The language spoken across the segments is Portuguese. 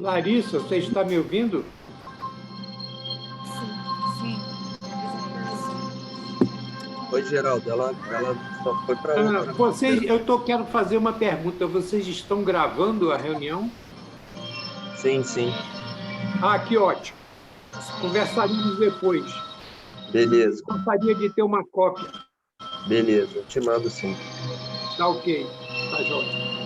Larissa, você está me ouvindo? Sim. Oi, Geraldo, ela só foi para outra. Quero fazer uma pergunta. Vocês estão gravando a reunião? Sim, sim. Ah, que ótimo. Conversaremos depois. Beleza. Gostaria de ter uma cópia. Beleza, eu te mando sim. Tá ok. Tá jóia.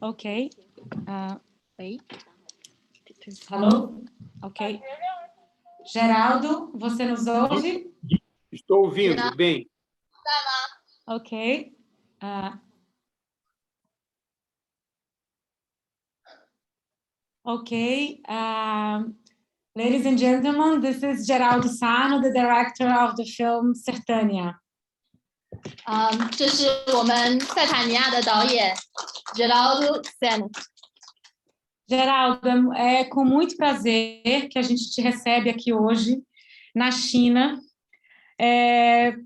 Ok. Oi. Alô? Ok. Geraldo, você nos ouve? Estou ouvindo, bem. Ok. Ok. Ladies and gentlemen, this is Geraldo Sarno, the director of the film Sertânia. 这是我们塞塔尼亚的导演 Geraldo Sarno. Geraldo, é com muito prazer que a gente te recebe aqui hoje, na China,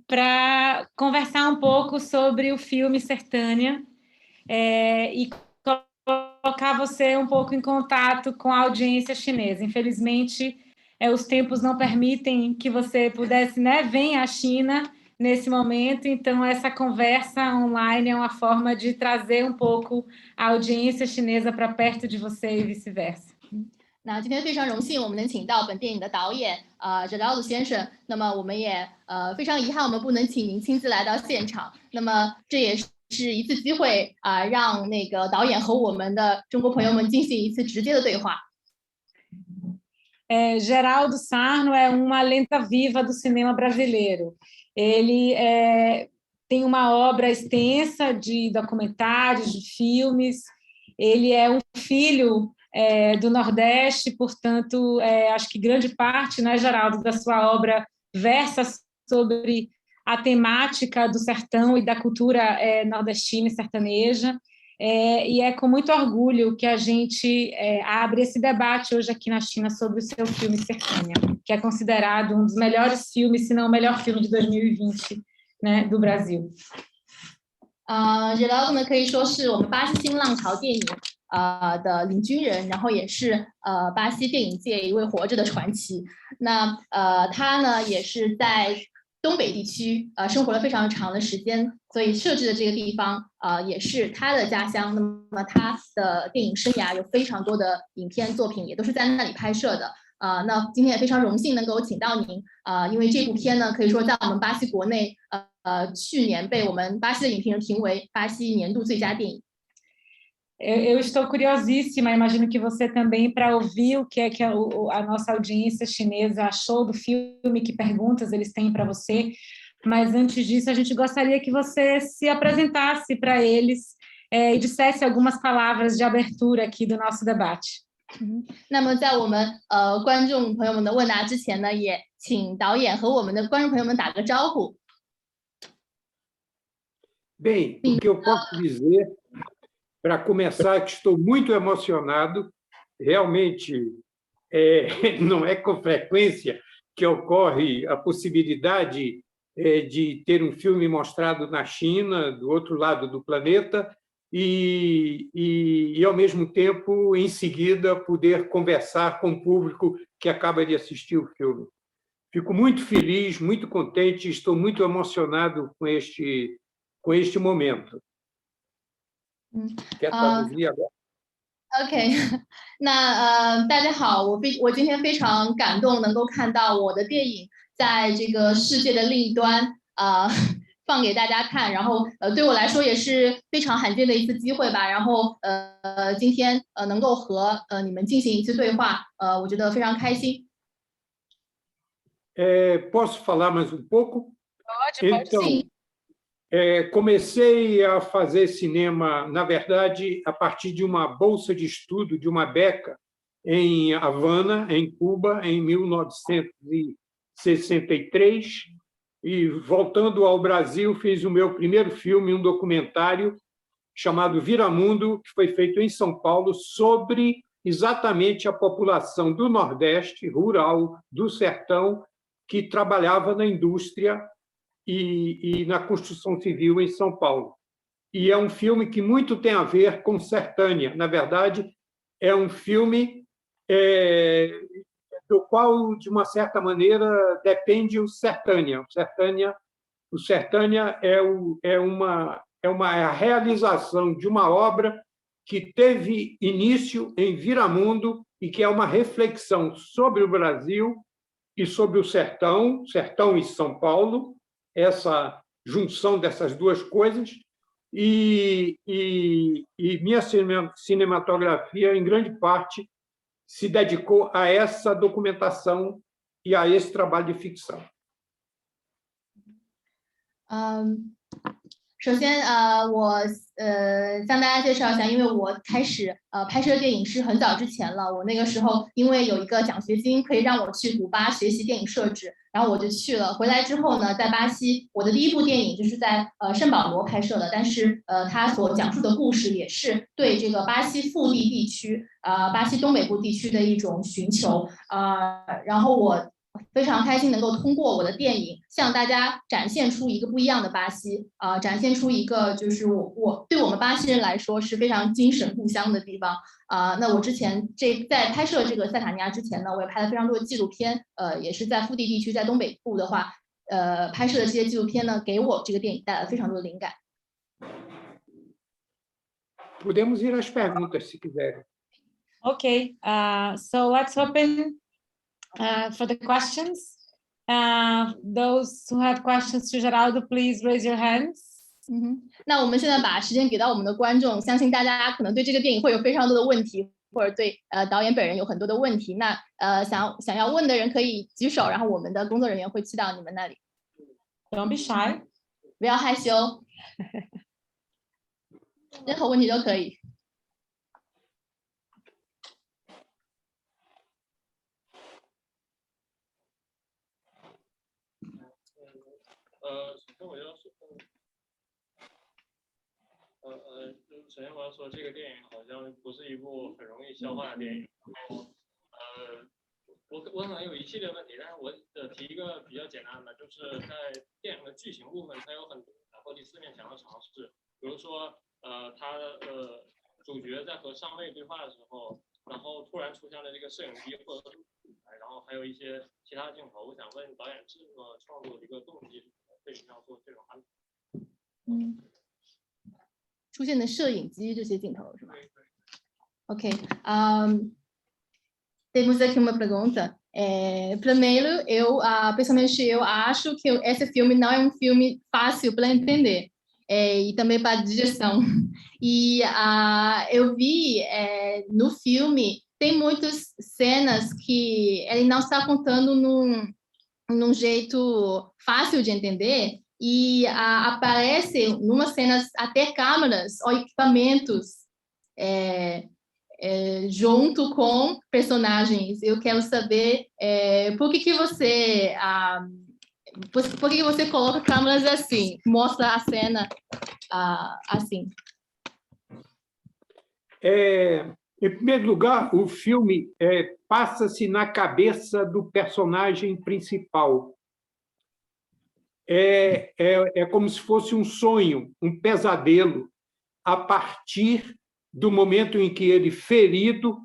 para conversar um pouco sobre o filme Sertânia e colocar você um pouco em contato com a audiência chinesa. Infelizmente, os tempos não permitem que você pudesse, vir à China nesse momento, então essa conversa online é uma forma de trazer um pouco a audiência chinesa para perto de você e vice-versa. 那今天非常荣幸，我们能请到本电影的导演Geraldo 先生。那么我们也非常遗憾，我们不能请您亲自来到现场。那么这也是一次机会让那个导演和我们的中国朋友们进行一次直接的对话。Geraldo Sarno é uma lenta viva do cinema brasileiro. Ele tem uma obra extensa de documentários, de filmes. Ele é um filho do Nordeste, portanto, acho que grande parte, Geraldo, da sua obra versa sobre a temática do sertão e da cultura nordestina e sertaneja. E é com muito orgulho que a gente abre esse debate hoje aqui na China sobre o seu filme Sertânia, que é considerado um dos melhores filmes, se não o melhor filme de 2020, do Brasil. Geraldo 呢，可以说是我们巴西新浪潮电影的领军人，然后也是巴西电影界一位活着的传奇。那他呢，也是在东北地区生活了非常长的时间，所以设置的这个地方也是他的家乡。那么他的电影生涯有非常多的影片作品也都是在那里拍摄的。那今天也非常荣幸能够请到您因为这部片呢，可以说在我们巴西国内去年被我们巴西的影评人评为巴西年度最佳电影。Eu estou curiosíssima, imagino que você também, para ouvir o que é que a nossa audiência chinesa achou do filme, que perguntas eles têm para você, mas antes disso a gente gostaria que você se apresentasse para eles e dissesse algumas palavras de abertura aqui do nosso debate. 那么在我们观众朋友们的问答之前呢，也请导演和我们的观众朋友们打个招呼。Bem, o que eu posso dizer, para começar, que estou muito emocionado. Realmente, não é com frequência que ocorre a possibilidade de ter um filme mostrado na China, do outro lado do planeta, e, ao mesmo tempo, em seguida, poder conversar com o público que acaba de assistir o filme. Fico muito feliz, muito contente, estou muito emocionado com este momento. Quer traduzir agora? OK 那大家好，我今天非常感动能够看到我的电影在这个世界的另一端放给大家看，然后对我来说也是非常罕见的一次机会吧。然后今天能够和你们进行一次对话，我觉得非常开心。Posso falar mais um pouco? Pode, Então, sim. Comecei a fazer cinema, na verdade, a partir de uma bolsa de estudo, de uma beca, em Havana, em Cuba, em 1963. E, voltando ao Brasil, fiz o meu primeiro filme, um documentário chamado Viramundo, que foi feito em São Paulo, sobre exatamente a população do Nordeste, rural, do sertão, que trabalhava na indústria e na construção civil em São Paulo. E é um filme que muito tem a ver com Sertânia. Na verdade, é um filme do qual, de uma certa maneira, depende o Sertânia. O Sertânia é a realização de uma obra que teve início em Viramundo e que é uma reflexão sobre o Brasil e sobre o sertão e São Paulo, essa junção dessas duas coisas, e minha cinematografia, em grande parte, se dedicou a essa documentação e a esse trabalho de ficção. 首先我向大家介绍一下，因为我开始拍摄电影是很早之前了。我那个时候因为有一个奖学金可以让我去古巴学习电影摄制，然后我就去了。回来之后呢，在巴西，我的第一部电影就是在圣保罗拍摄的，但是它所讲述的故事也是对这个巴西腹地地区巴西东北部地区的一种寻求然后我 非常开心能够通过我的电影向大家展现出一个不一样的巴西展现出一个就是对我们巴西人来说是非常精神故乡的地方那我之前在拍摄这个塞塔尼亚之前呢，我也拍了非常多的纪录片也是在腹地地区，在东北部的话拍摄的这些纪录片呢，给我这个电影带来了非常多的灵感。 Podemos ir às perguntas, se quiserem. Okay, so let's open for the questions. Those who have questions to Geraldo, please raise your hands. 那我们现在把时间给到我们的观众，相信大家可能对这个电影会有非常多的问题，或者对导演本人有很多的问题。那想要问的人可以举手，然后我们的工作人员会去到你们那里。Don't be shy. 不要害羞，任何问题都可以。 首先我要说，这个电影好像不是一部很容易消化的电影。我可能有一系列问题，但是我提一个比较简单的，就是在电影的剧情部分，它有很多打破第四面墙的尝试。比如说，他主角在和上尉对话的时候，然后突然出现了这个摄影机或者然后还有一些其他镜头。我想问导演这个创作的一个动机，为什么要做这种安排？出现的摄影机这些镜头是吧 ？Ok. Temos aqui uma pergunta. Primeiro, pessoalmente, eu acho que esse filme não é um filme fácil para entender e também para direção. E eu vi no filme tem muitas cenas que ele não está contando num jeito fácil de entender. E aparece numas cenas até câmeras ou equipamentos junto com personagens. Eu quero saber por que você coloca câmeras assim, mostra a cena assim. Em primeiro lugar, o filme passa-se na cabeça do personagem principal. É como se fosse um sonho, um pesadelo, a partir do momento em que ele, ferido,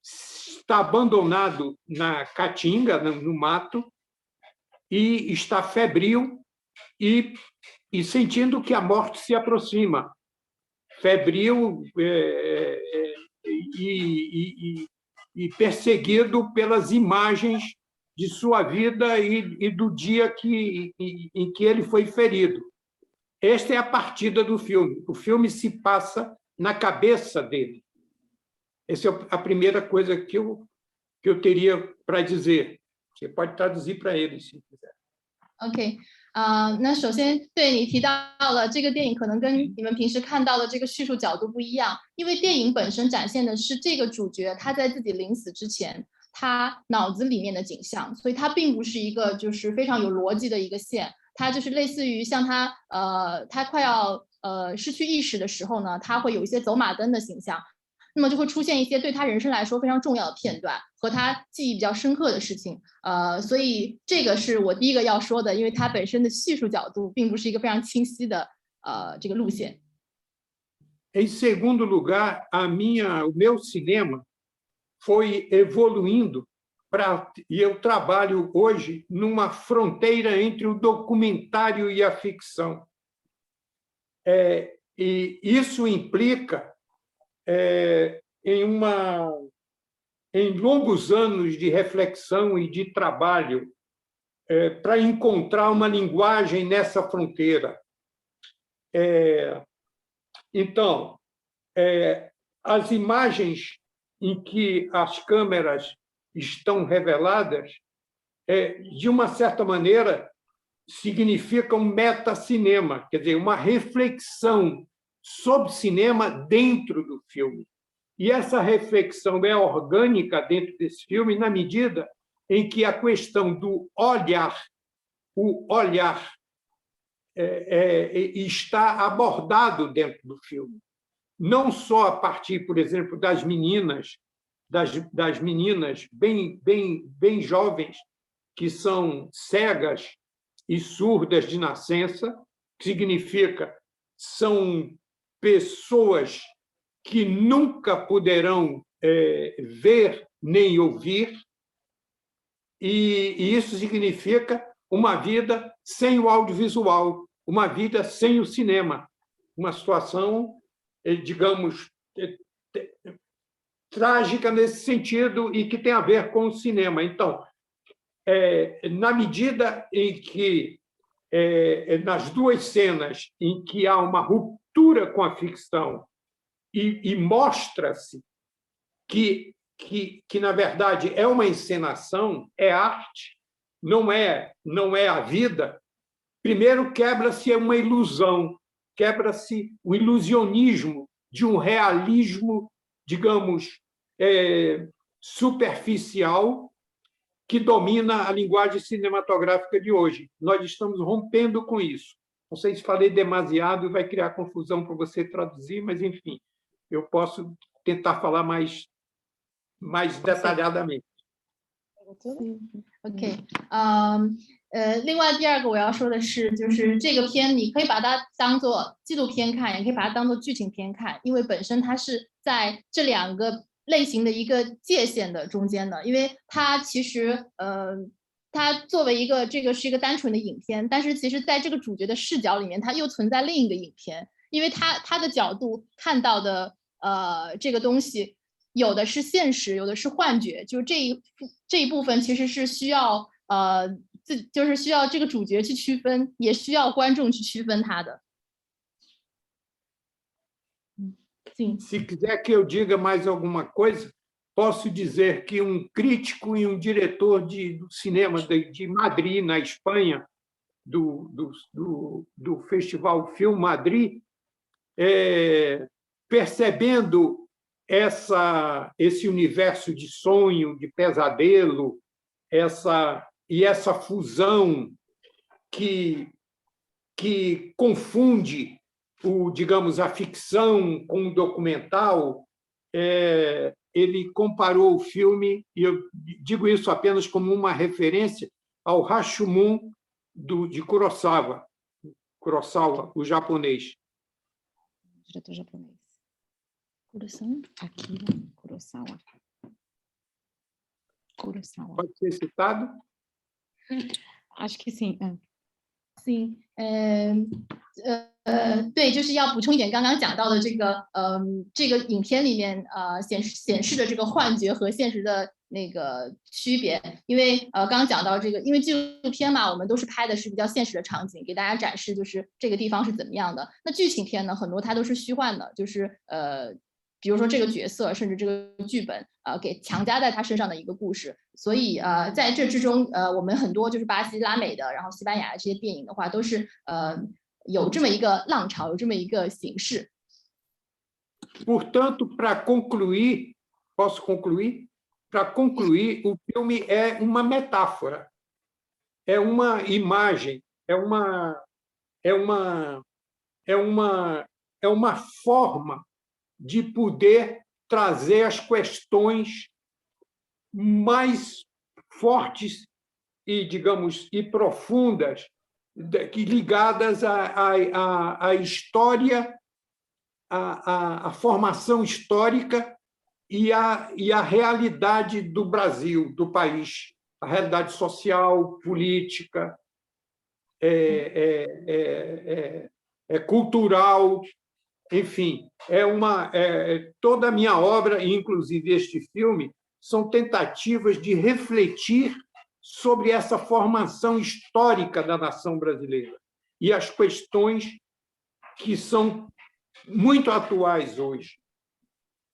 está abandonado na caatinga, no mato, e está febril e sentindo que a morte se aproxima. Febril e perseguido pelas imagens de sua vida e do dia em que ele foi ferido. Esta é a partida do filme. O filme se passa na cabeça dele. Essa é a primeira coisa que eu teria para dizer. Você pode traduzir para eles, se quiser. OK，那首先对你提到了这个电影可能跟你们平时看到的这个叙述角度不一样，因为电影本身展现的是这个主角他在自己临死之前他脑子里面的景象，所以它并不是一个就是非常有逻辑的一个线，它就是类似于像他快要失去意识的时候呢，他会有一些走马灯的形象。那么就会出现一些对他人生来说非常重要的片段和他记忆比较深刻的事情，所以这个是我第一个要说的，因为它本身的叙述角度并不是一个非常清晰的这个路线。Em segundo lugar, o meu cinema foi evoluindo e eu trabalho hoje numa fronteira entre o documentário e a ficção. E isso implica em longos anos de reflexão e de trabalho para encontrar uma linguagem nessa fronteira. Então, as imagens em que as câmeras estão reveladas, de uma certa maneira, significam metacinema, quer dizer, uma reflexão sobre cinema dentro do filme. E essa reflexão é orgânica dentro desse filme na medida em que a questão do olhar, o olhar está abordado dentro do filme. Não só a partir, por exemplo, das meninas bem jovens, que são cegas e surdas de nascença, que significa são pessoas que nunca poderão ver nem ouvir, e isso significa uma vida sem o audiovisual, uma vida sem o cinema, uma situação, digamos, trágica nesse sentido e que tem a ver com o cinema. Então, na medida em que, nas duas cenas em que há uma ruptura com a ficção e mostra-se que, na verdade, é uma encenação, é arte, não é a vida, primeiro quebra-se uma ilusão, quebra-se o ilusionismo de um realismo, digamos, superficial, que domina a linguagem cinematográfica de hoje. Nós estamos rompendo com isso. Não sei se falei demasiado, vai criar confusão para você traduzir, mas, enfim, eu posso tentar falar mais detalhadamente. OK， 另外第二个我要说的是，就是这个片你可以把它当做纪录片看，也可以把它当做剧情片看，因为本身它是在这两个类型的一个界限的中间的，因为它其实它作为这个是一个单纯的影片，但是其实在这个主角的视角里面，它又存在另一个影片，因为他的角度看到的这个东西，有的是现实，有的是幻觉，就这一部分其实是需要就是需要这个主角去区分，也需要观众去区分它的。Sim. Se quiser que eu diga mais alguma coisa, posso dizer que um crítico e um diretor do cinema de Madrid, na Espanha, do Festival Film Madrid, percebendo esse universo de sonho, de pesadelo, essa fusão que confunde digamos, a ficção com o documental, ele comparou o filme, e eu digo isso apenas como uma referência, ao Rashomon de Kurosawa, o japonês. Diretor japonês. Kurosawa. Pode ser citado? Acho que sim. Sim. 对，就是要补充一点刚刚讲到的这个影片里面显示的这个幻觉和现实的那个区别，因为刚刚讲到这个，因为纪录片嘛，我们都是拍的是比较现实的场景，给大家展示就是这个地方是怎么样的。那剧情片呢，很多它都是虚幻的，就是比如说这个角色，甚至这个剧本，给强加在他身上的一个故事。所以在这之中，我们很多就是巴西、拉美的，然后西班牙的这些电影的话，都是有这么一个浪潮，有这么一个形式。Portanto, para concluir, posso concluir? Para concluir, o filme é uma metáfora, é uma imagem, é uma forma de poder trazer as questões mais fortes e, digamos, e profundas ligadas à história, à formação histórica e à realidade do Brasil, do país, a realidade social, política, cultural, enfim, toda a minha obra, inclusive este filme, são tentativas de refletir sobre essa formação histórica da nação brasileira e as questões que são muito atuais hoje.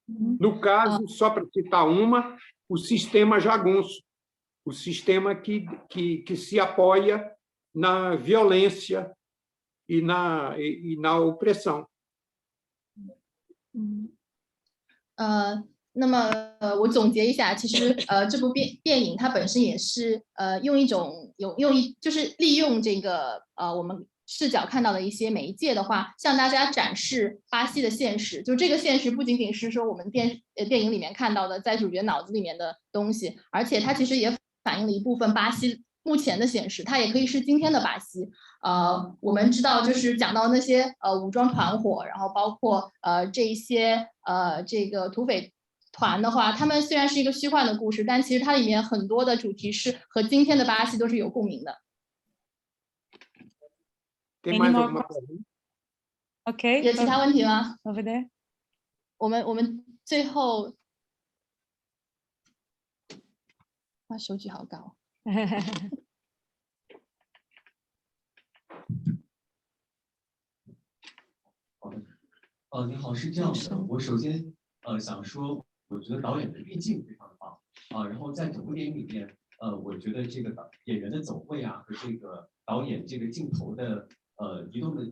No caso, só para citar uma, o sistema jagunço, o sistema que se apoia na violência e na opressão. 那么我总结一下，其实这部电影它本身也是就是利用这个我们视角看到的一些媒介的话，向大家展示巴西的现实。就这个现实不仅仅是说我们电影里面看到的在主角脑子里面的东西，而且它其实也反映了一部分巴西目前的现实，它也可以是今天的巴西。我们知道就是讲到那些武装团伙，然后包括这一些这个土匪团的话，他们虽然是一个虚幻的故事，但其实它里面很多的主题是和今天的巴西都是有共鸣的。Tem mais alguma pergunta? OK。有其他问题吗？ Over there。我们最后，手举好高。你好，是这样的，我首先想说，我觉得导演的运镜非常的棒然后在整部电影里面，我觉得这个演员的走位啊和这个导演这个镜头的移动的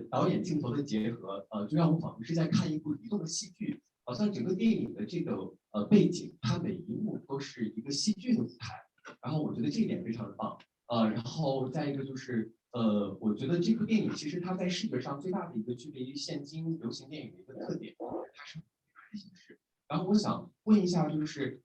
导演镜头的结合，就让我仿佛是在看一部移动的戏剧，好像整个电影的这个背景，它每一幕都是一个戏剧的舞台，然后我觉得这一点非常的棒然后再一个就是我觉得这部电影其实它在视觉上最大的一个区别于现今流行电影的一个特点，它是形式。然后我想问一下，就是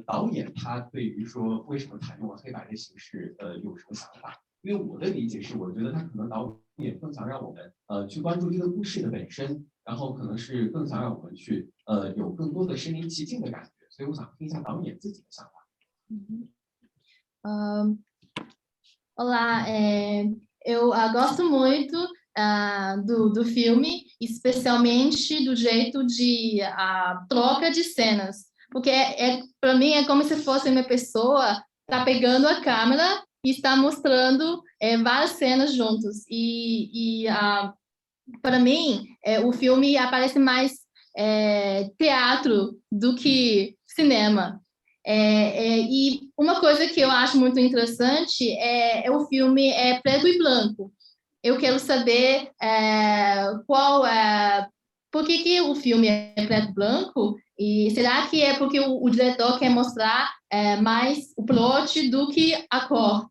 导演他对于说为什么采用了黑白的形式有什么想法？因为我的理解是，我觉得他可能导演更想让我们去关注这个故事的本身，然后可能是更想让我们去有更多的身临其境的感觉，所以我想听一下导演自己的想法。Olá, eu gosto muito do filme, especialmente do jeito de troca de cenas, porque para mim é como se fosse uma pessoa tá pegando a câmera e está mostrando várias cenas juntos e para mim o filme parece mais teatro do que cinema. E uma coisa que eu acho muito interessante o filme preto e branco. Eu quero saber por que o filme é preto e branco e será que é porque o diretor quer mostrar mais o plot do que a cor?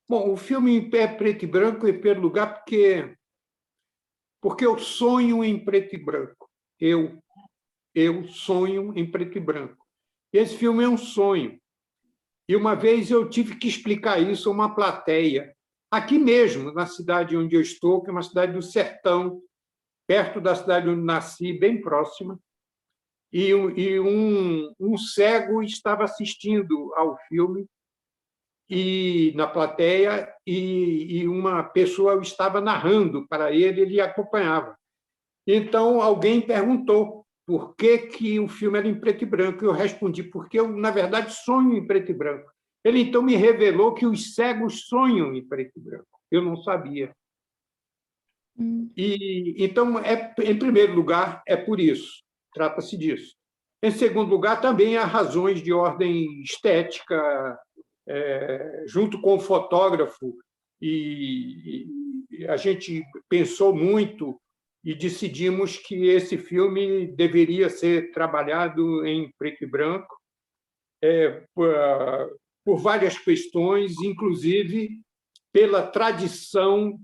Bom, o filme é preto e branco em primeiro lugar porque eu sonho em preto e branco. Eu sonho em preto e branco. Esse filme é um sonho. E uma vez eu tive que explicar isso a uma plateia, aqui mesmo, na cidade onde eu estou, que é uma cidade do sertão, perto da cidade onde nasci, bem próxima. E um cego estava assistindo ao filme na plateia e uma pessoa estava narrando para ele, ele acompanhava. Então, alguém perguntou por que o filme era em preto e branco. Eu respondi, porque eu, na verdade, sonho em preto e branco. Ele, então, me revelou que os cegos sonham em preto e branco. Eu não sabia. E então, em primeiro lugar, é por isso, trata-se disso. Em segundo lugar, também há razões de ordem estética, junto com o fotógrafo, e a gente pensou muito e decidimos que esse filme deveria ser trabalhado em preto e branco, por várias questões, inclusive pela tradição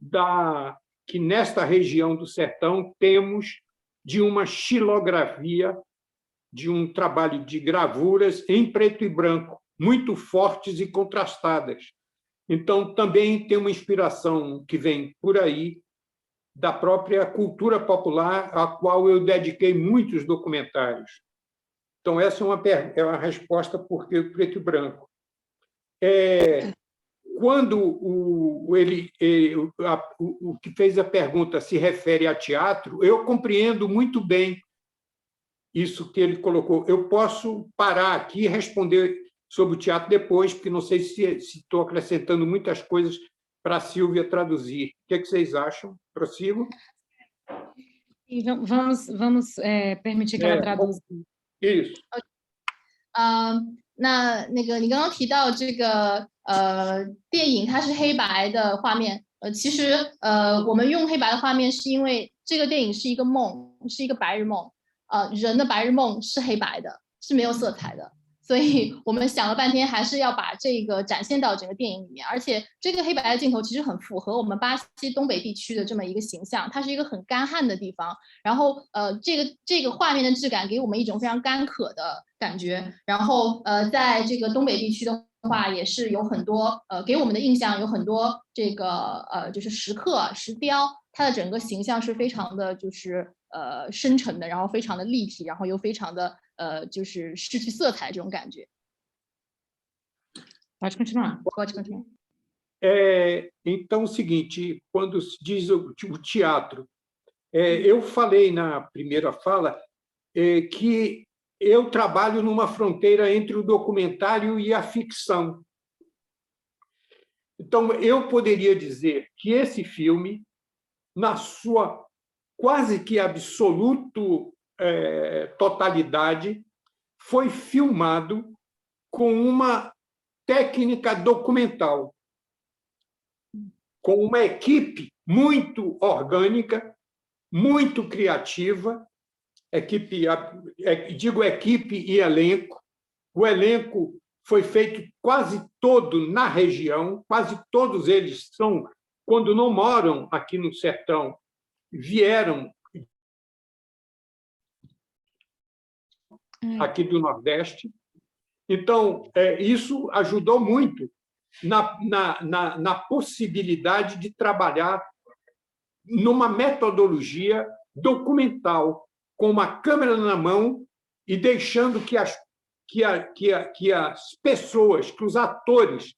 que nesta região do sertão temos de uma xilografia, de um trabalho de gravuras em preto e branco, muito fortes e contrastadas. Então, também tem uma inspiração que vem por aí da própria cultura popular, à qual eu dediquei muitos documentários. Então, essa é uma resposta por que o preto e branco. Quando o que fez a pergunta se refere a teatro, eu compreendo muito bem isso que ele colocou. Eu posso parar aqui e responder sobre o teatro depois, porque não sei se estou acrescentando muitas coisas para a Sílvia traduzir. O que vocês acham? Prossigo? E vamos permitir que ela traduza. Isso. 那个你刚刚提到这个电影它是黑白的画面，其实我们用黑白的画面是因为这个电影是一个梦，是一个白日梦，人的白日梦是黑白的，是没有色彩的。所以我们想了半天，还是要把这个展现到整个电影里面。而且这个黑白的镜头其实很符合我们巴西东北地区的这么一个形象，它是一个很干旱的地方。然后这个画面的质感给我们一种非常干渴的感觉。然后在这个东北地区的话，也是有很多给我们的印象有很多这个就是石刻石雕，它的整个形象是非常的就是深沉的，然后非常的立体，然后又非常的就是失去色彩这种感觉。Pode continuar. Pode continuar. Então, é o seguinte, quando se diz o teatro, eu falei na primeira fala que eu trabalho numa fronteira entre o documentário e a ficção. Então, eu poderia dizer que esse filme, na sua quase que absoluta totalidade, foi filmado com uma técnica documental, com uma equipe muito orgânica, muito criativa, digo equipe e elenco. O elenco foi feito quase todo na região, quase todos eles são, quando não moram aqui no sertão, vieram aqui do Nordeste. Então, isso ajudou muito na possibilidade de trabalhar numa metodologia documental, com uma câmera na mão e deixando que as pessoas, que os atores,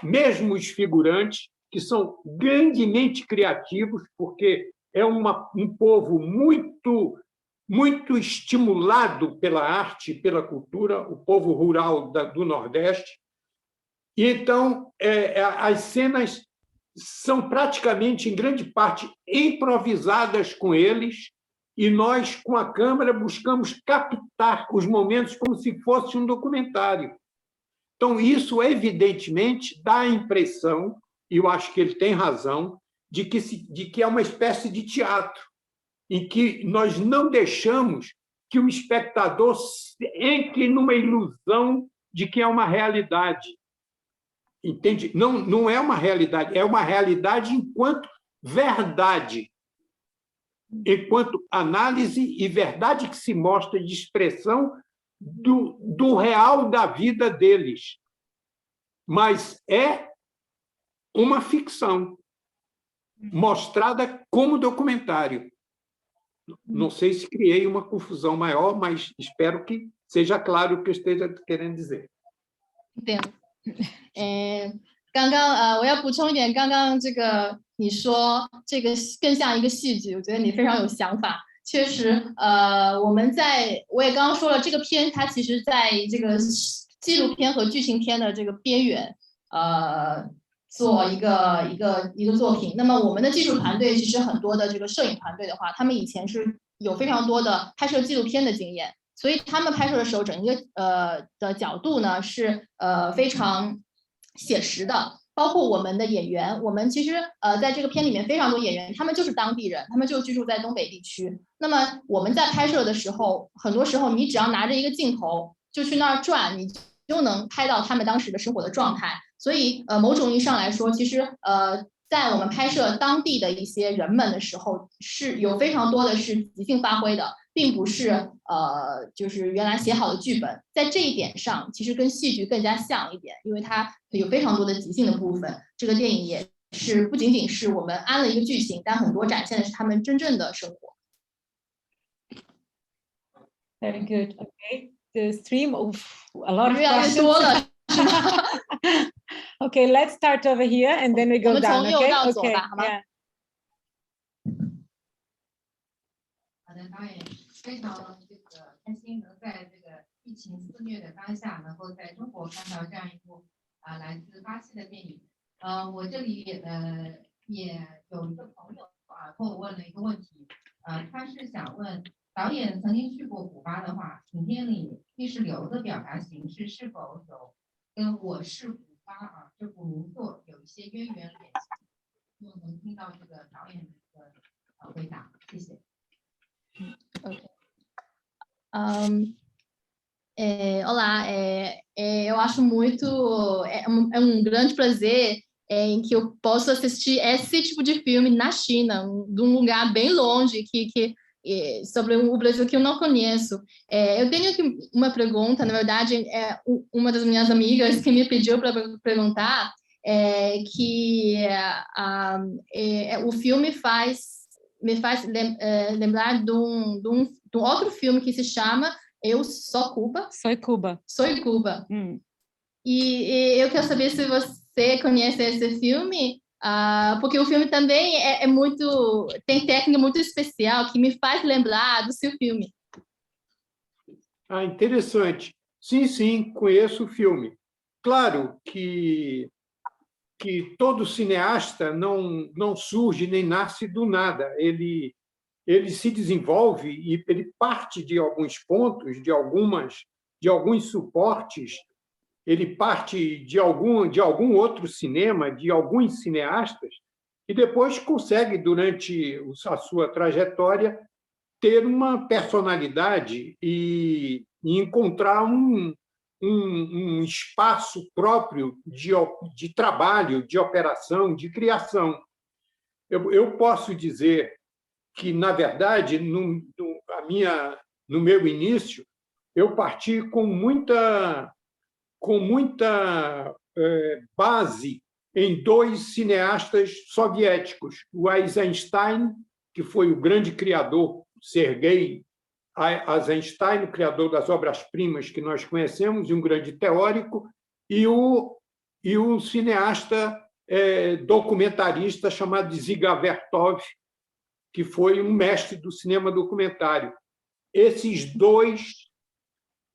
mesmo os figurantes, que são grandemente criativos, porque é um povo muito estimulado pela arte, pela cultura, o povo rural do Nordeste. E, então, as cenas são praticamente, em grande parte, improvisadas com eles, e nós, com a câmera, buscamos captar os momentos como se fosse um documentário. Então, isso, evidentemente, dá a impressão, e eu acho que ele tem razão, de que é uma espécie de teatro, em que nós não deixamos que o espectador entre numa ilusão de que é uma realidade. Entende? Não é uma realidade, é uma realidade enquanto verdade, enquanto análise e verdade que se mostra de expressão do real da vida deles. Mas é uma ficção mostrada como documentário. Não sei se criei uma confusão maior, mas espero que seja claro o que eu esteja querendo dizer. Entendo. 刚刚我要补充一点，刚刚这个你说这个更像一个戏剧，我觉得你非常有想法。确实，我也刚刚说了，这个片它其实在这个纪录片和剧情片的这个边缘，做一个作品。那么我们的技术团队其实很多的这个摄影团队的话，他们以前是有非常多的拍摄纪录片的经验，所以他们拍摄的时候，整个的角度呢是非常写实的。包括我们的演员，我们其实在这个片里面非常多演员，他们就是当地人，他们就居住在东北地区。那么我们在拍摄的时候，很多时候你只要拿着一个镜头就去那儿转，你就能拍到他们当时的生活的状态。所以某种意义上来说，其实在我们拍摄当地的一些人们的时候，是有非常多的是即兴发挥的，并不是就是原来写好的剧本。在这一点上，其实跟戏剧更加像一点，因为它有非常多的即兴的部分。这个电影也是不仅仅是我们安了一个剧情，但很多展现的是他们真正的生活。Very good. Okay, the stream of a lot of 越来越多了。Okay, let's start over here and then we go down. 我们从右到左吧， Okay, 好吗？ yeah. 好的，导演非常开心能在这个疫情肆虐的当下，能够在中国看到这样一部来自巴西的电影。我这里也有一个朋友跟我问了一个问题，他是想问导演曾经去过古巴的话，影片里意识流的表达形式是否有跟我是古巴这部名作有一些渊源联系？我能听到这个导演的回答，谢谢。Olá, eu acho muito, um grande prazer em que eu posso assistir esse tipo de filme na China, de um lugar bem longe, sobre o Brasil que eu não conheço. Eu tenho aqui uma pergunta, na verdade, uma das minhas amigas que me pediu para perguntar, que o filme me faz lembrar de um outro filme que se chama Eu Sou Cuba. Soy Cuba. Soy Cuba. E eu quero saber se você conhece esse filme, porque o filme também tem técnica muito especial que me faz lembrar do seu filme. Interessante. Sim, conheço o filme. Claro que todo cineasta não surge nem nasce do nada. Ele se desenvolve e ele parte de alguns pontos, de alguns suportes, ele parte de algum outro cinema, de alguns cineastas, e depois consegue, durante a sua trajetória, ter uma personalidade e encontrar um espaço próprio de trabalho, de operação, de criação. Eu posso dizer que, na verdade, no meu início, eu parti com muita base em dois cineastas soviéticos, o Eisenstein, que foi o grande criador, Sergei Eisenstein, o criador das obras-primas que nós conhecemos, e um grande teórico, e o cineasta documentarista chamado Dziga Vertov, que foi um mestre do cinema documentário. Esses dois,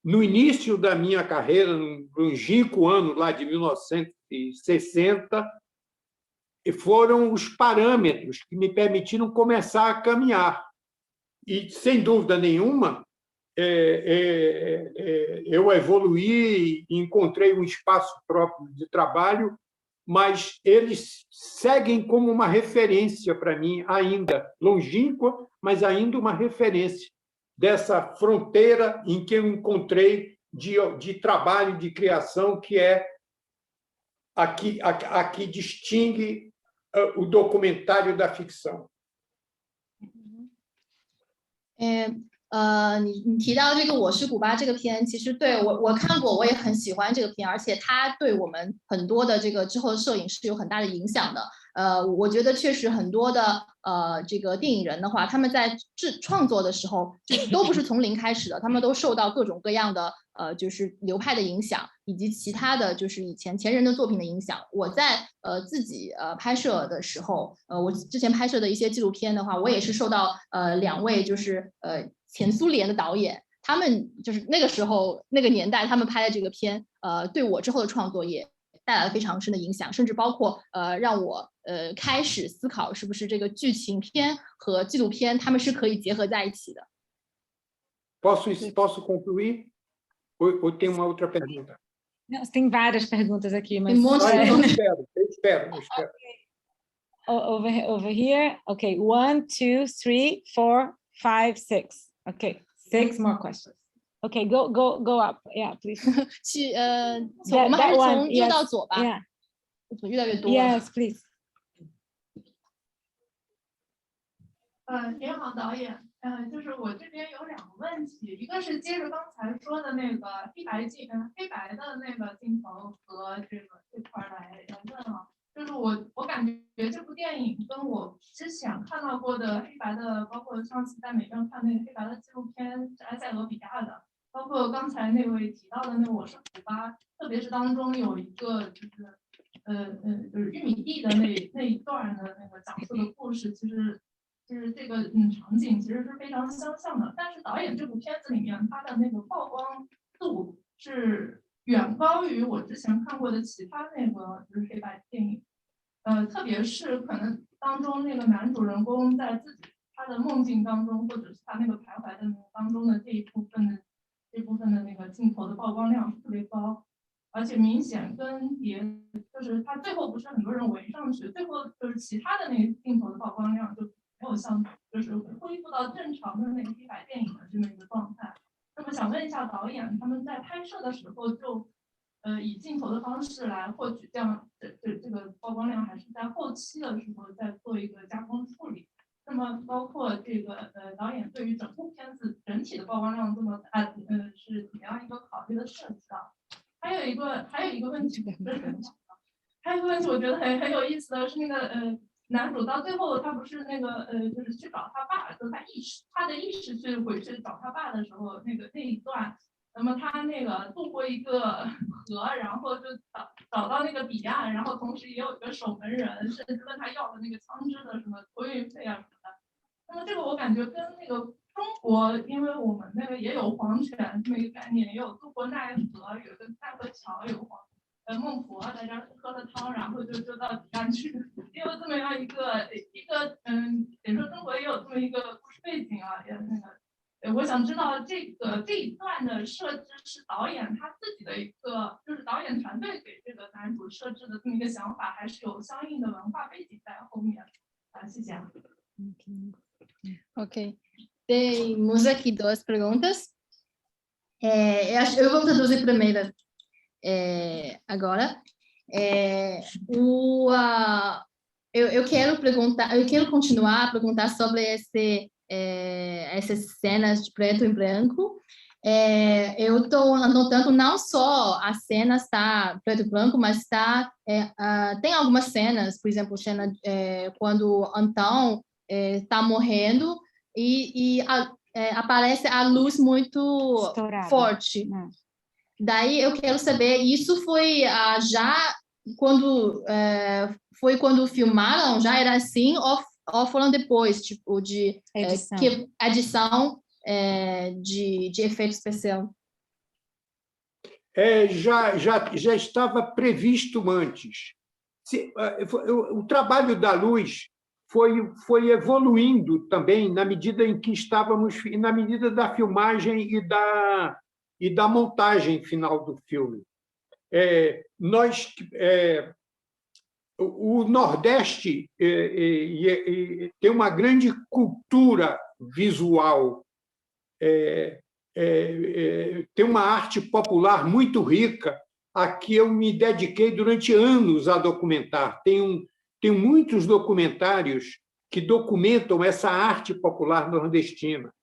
no início da minha carreira, no longínquo ano lá de 1960, foram os parâmetros que me permitiram começar a caminhar. E, sem dúvida nenhuma, eu evoluí e encontrei um espaço próprio de trabalho, mas eles seguem como uma referência para mim, ainda longínqua, mas ainda uma referência dessa fronteira em que eu encontrei de trabalho, de criação, que é aqui distingue o documentário da ficção. 你提到这个《我是古巴》这个片，其实对我看过，我也很喜欢这个片，而且它对我们很多的这个之后的摄影是有很大的影响的。我觉得确实很多的这个电影人的话，他们在创作的时候就都不是从零开始的，他们都受到各种各样的就是流派的影响，以及其他的就是前人的作品的影响。我在自己拍摄的时候，我之前拍摄的一些纪录片的话，我也是受到两位就是前苏联的导演，他们就是那个时候那个年代他们拍的这个片，对我之后的创作也带来了非常深的影响，甚至包括让我开始思考是不是这个剧情片和纪录片他们是可以结合在一起的。Posso concluir? Ou tem uma outra pergunta? Não, tem várias perguntas aqui, mas... Tem um monte de perguntas. Eu espero. Over here. Okay, 1, 2, 3, 4, 5, 6. Okay, 6 more questions. Okay, go up. Yeah, please. 我们还是从右到左吧。Yeah. 怎么越来越多 Yes, please. 您好，导演。就是我这边有2个问题，一个是接着刚才说的那个黑白的那个镜头和这块来问啊，就是我感觉这部电影跟我之前看到过的黑白的，包括上次在美院看那个黑白的纪录片是埃塞俄比亚的，包括刚才那位提到的那个我是古巴，特别是当中有一个就是就是玉米地的那一段的那个讲述的故事，其实就是这个场景其实是非常相像的，但是导演这部片子里面他的那个曝光度是远高于我之前看过的其他那个就是黑白电影，特别是可能当中那个男主人公在他的梦境当中，或者是他那个徘徊的当中的这部分的那个镜头的曝光量是特别高，而且明显跟就是他最后不是很多人围上去，最后就是其他的那个镜头的曝光量就没有像就是恢复到正常的那个黑白电影的这么一个状态。那么想问一下导演，他们在拍摄的时候就以镜头的方式来获取这个曝光量，还是在后期的时候再做一个加工处理？那么包括这个导演对于整部片子整体的曝光量这么大，是怎么样一个考虑的设计的？还有一个问题，我觉得很有意思的是那个男主到最后他不是那个就是去找他爸，就是他的意识去回去找他爸的时候，那一段，那么他那个渡过一个河，然后就找到那个彼岸，然后同时也有一个守门人，甚至问他要了那个枪支的什么托运费啊什么的。那么这个我感觉跟那个中国，因为我们那个也有皇权这么一个概念，也有渡过奈河，有个奈河桥，有孟婆在这喝了汤，然后就到彼岸去，也有这么样一个等于说中国也有这么一个故事背景啊，也那个，我想知道这一段的设置是导演他自己的一个，就是导演团队给这个男主设置的这么一个想法，还是有相应的文化背景在后面啊？谢谢。Ok. Temos aqui 2 perguntas. Eu vou traduzir primeiro agora. Eu quero continuar a perguntar sobre essas cenas de preto e branco. Eu estou anotando não só as cenas tá preto e branco, mas tem algumas cenas, por exemplo, cena quando Antão está morrendo e aparece a luz muito Estourada. Forte. Daí eu quero saber, isso foi já quando filmaram, já era assim ou foram depois, tipo, de edição de efeito especial? Já estava previsto antes. O trabalho da luz foi evoluindo também na medida em que estávamos, na medida da filmagem e da montagem final do filme. O Nordeste tem uma grande cultura visual, tem uma arte popular muito rica, a que eu me dediquei durante anos a documentar. Tem muitos documentários que documentam essa arte popular nordestina.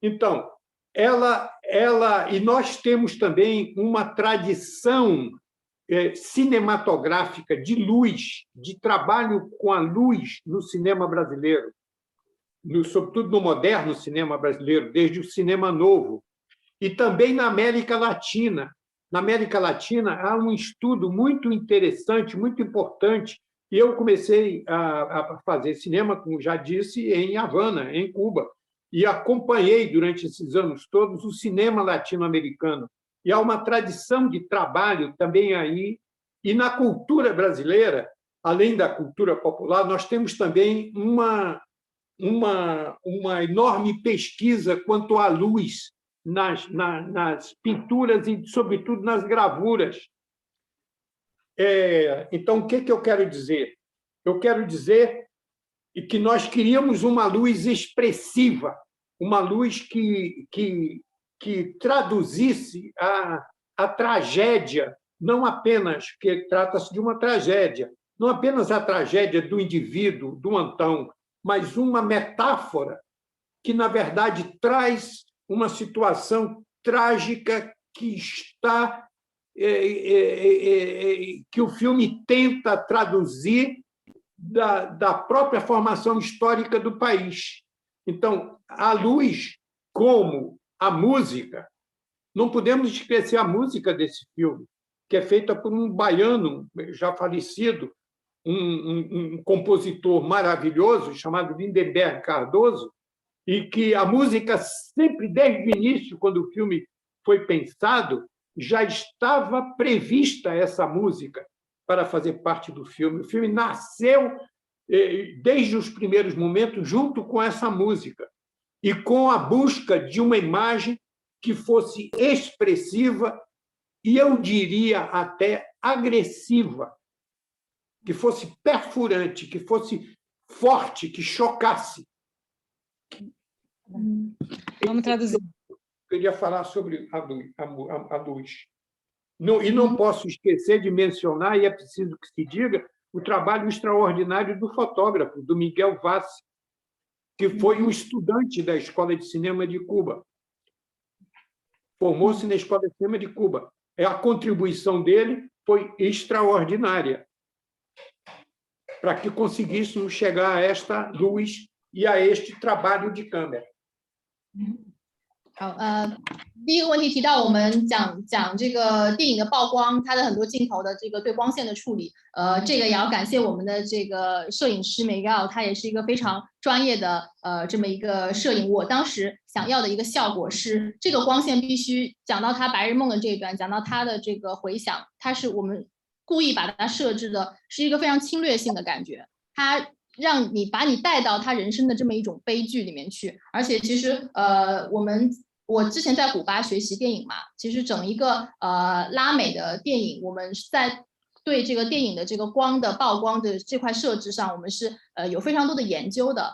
Então, e nós temos também uma tradição cinematográfica de luz, de trabalho com a luz no cinema brasileiro, sobretudo no moderno cinema brasileiro, desde o cinema novo, e também na América Latina. Na América Latina há um estudo muito interessante, muito importante, e eu comecei a fazer cinema, como já disse, em Havana, em Cuba, e acompanhei durante esses anos todos o cinema latino-americano. E há uma tradição de trabalho também aí E na cultura brasileira, além da cultura popular, nós temos também uma enorme pesquisa quanto à luz nas pinturas e, sobretudo, nas gravuras. Então, o que eu quero dizer? Eu quero dizer que nós queríamos uma luz expressiva, uma luz que traduzisse a tragédia, não apenas, que trata-se de uma tragédia, não apenas a tragédia do indivíduo, do Antão, mas uma metáfora que, na verdade, traz uma situação trágica que está que o filme tenta traduzir da própria formação histórica do país. Então, a luz, como a música, não podemos esquecer a música desse filme, que é feita por um baiano já falecido, um compositor maravilhoso chamado Lindenberg Cardoso, e que a música sempre, desde o início, quando o filme foi pensado, já estava prevista essa música para fazer parte do filme. O filme nasceu desde os primeiros momentos junto com essa música e com a busca de uma imagem que fosse expressiva e, eu diria, até agressiva, que fosse perfurante, que fosse forte, que chocasse. Vamos traduzir. Eu queria falar sobre a luz. E não posso esquecer de mencionar, e é preciso que se diga, o trabalho extraordinário do fotógrafo, do Miguel Vassi, que foi um estudante da Escola de Cinema de Cuba. Formou-se na Escola de Cinema de Cuba. A contribuição dele foi extraordinária para que conseguíssemos chegar a esta luz e a este trabalho de câmera. 好，第一个问题提到我们讲这个电影的曝光，它的很多镜头的这个对光线的处理，这个也要感谢我们的这个摄影师Miguel，他也是一个非常专业的这么一个摄影。我当时想要的一个效果是，这个光线必须讲到他白日梦的这一段，讲到他的这个回响，它是我们故意把它设置的是一个非常侵略性的感觉，它让你把你带到他人生的这么一种悲剧里面去。而且其实我之前在古巴学习电影嘛，其实整一个拉美的电影，我们在对这个电影的这个光的曝光的这块设置上，我们是有非常多的研究的。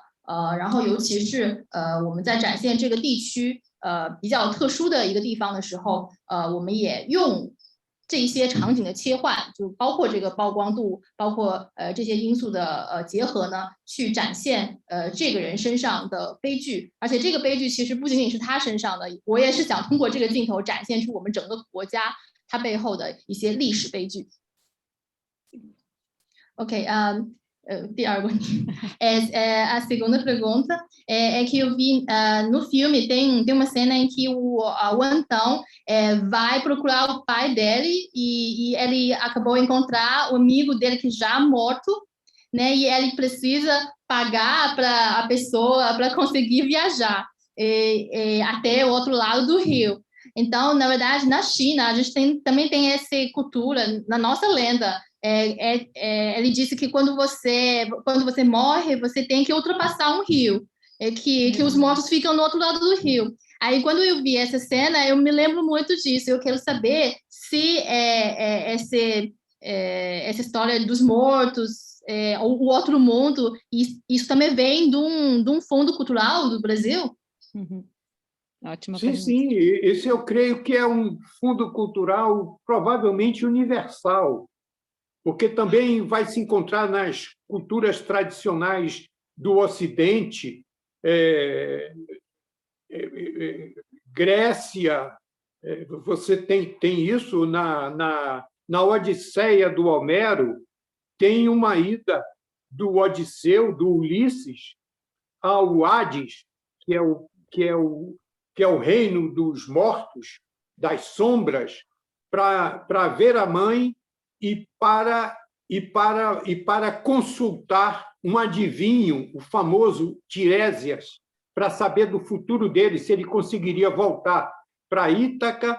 然后尤其是我们在展现这个地区比较特殊的一个地方的时候，我们也用这一些场景的切换，就包括这个曝光度，包括这些因素的结合呢，去展现这个人身上的悲剧。而且这个悲剧其实不仅仅是他身上的，我也是想通过这个镜头展现出我们整个国家它背后的一些历史悲剧。OK，第二个问题，a segunda pergunta é que eu vi no filme tem uma cena em que o Antão vai procurar o pai dele e ele acabou encontrar o amigo dele que já morto, né? E ele precisa pagar para a pessoa para conseguir viajar até o outro lado do rio. Então, na verdade, na China a gente também tem essa cultura na nossa lenda. Ele disse que quando você morre, você tem que ultrapassar um rio, que os mortos ficam no outro lado do rio. Aí, quando eu vi essa cena, eu me lembro muito disso. Eu quero saber se essa história dos mortos, o outro mundo, isso também vem de um fundo cultural do Brasil? Ótima sim, pergunta. sim. Esse eu creio que é um fundo cultural provavelmente universal, porque também vai se encontrar nas culturas tradicionais do Ocidente, Grécia, você tem isso na Odisseia do Homero, tem uma ida do Odisseu, do Ulisses, ao Hades, que é o reino dos mortos, das sombras, para ver a mãe e para consultar um adivinho, o famoso Tiresias, para saber do futuro dele, se ele conseguiria voltar para Ítaca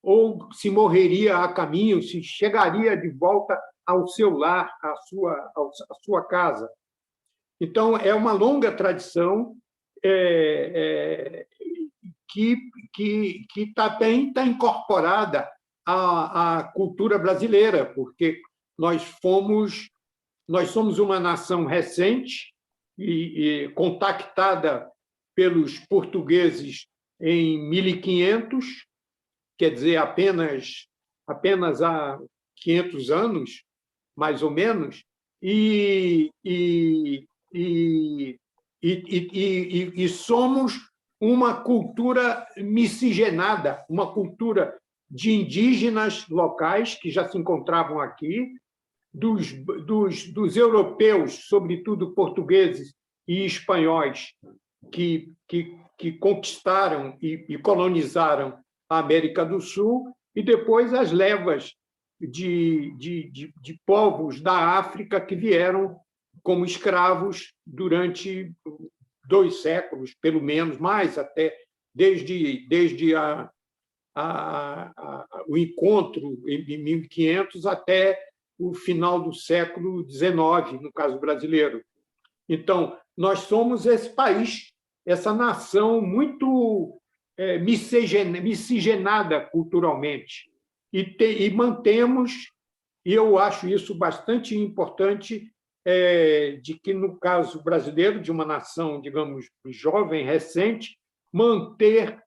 ou se morreria a caminho, se chegaria de volta ao seu lar, à sua casa. Então, é uma longa tradição que também está incorporada à cultura brasileira, porque nós somos uma nação recente e contactada pelos portugueses em 1500, quer dizer, apenas há 500 anos, mais ou menos, e somos uma cultura miscigenada, uma cultura de indígenas locais que já se encontravam aqui, dos europeus, sobretudo portugueses e espanhóis, que conquistaram e colonizaram a América do Sul, e depois as levas de povos da África que vieram como escravos durante 2 séculos, pelo menos, mais até, desde o encontro em 1500 até o final do século XIX, no caso brasileiro. Então, nós somos esse país, essa nação muito miscigenada culturalmente, e mantemos, e eu acho isso bastante importante, de que, no caso brasileiro, de uma nação, digamos, jovem, recente, manter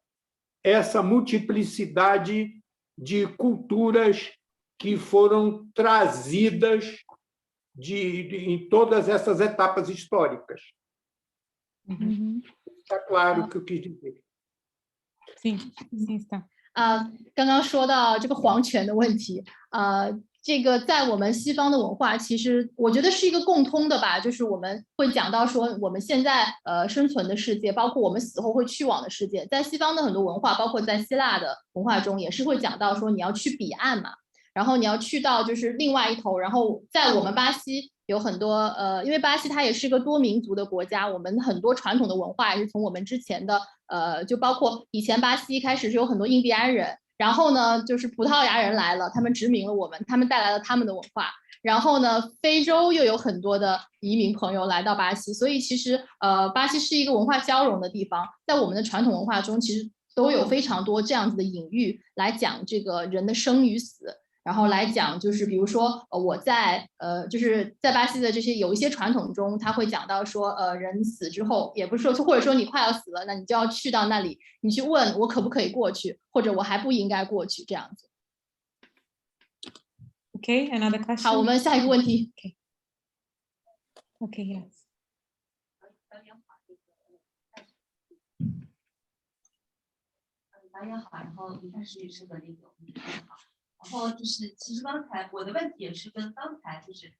essa multiplicidade de culturas que foram trazidas em todas essas etapas históricas. Está claro o que eu quis dizer. Sim, sim, está. 刚刚说到这个皇权的问题，这个在我们西方的文化，其实我觉得是一个共通的吧，就是我们会讲到说，我们现在生存的世界，包括我们死后会去往的世界，在西方的很多文化，包括在希腊的文化中，也是会讲到说你要去彼岸嘛，然后你要去到就是另外一头，然后在我们巴西有很多因为巴西它也是个多民族的国家，我们很多传统的文化也是从我们之前的就包括以前巴西开始是有很多印第安人。然后呢，就是葡萄牙人来了，他们殖民了我们，他们带来了他们的文化。然后呢，非洲又有很多的移民朋友来到巴西，所以其实巴西是一个文化交融的地方。在我们的传统文化中，其实都有非常多这样子的隐喻来讲这个人的生与死。然后来讲，就是比如说，我在就是在巴西的这些有一些传统中，他会讲到说，人死之后，也不是说，或者说你快要死了，那你就要去到那里，你去问我可不可以过去，或者我还不应该过去，这样子。Okay, another question. 好，我们下一个问题。Okay, yes. 导演好，然后一开始也是和那个好。然后就是，其实刚才我的问题也是跟刚才就是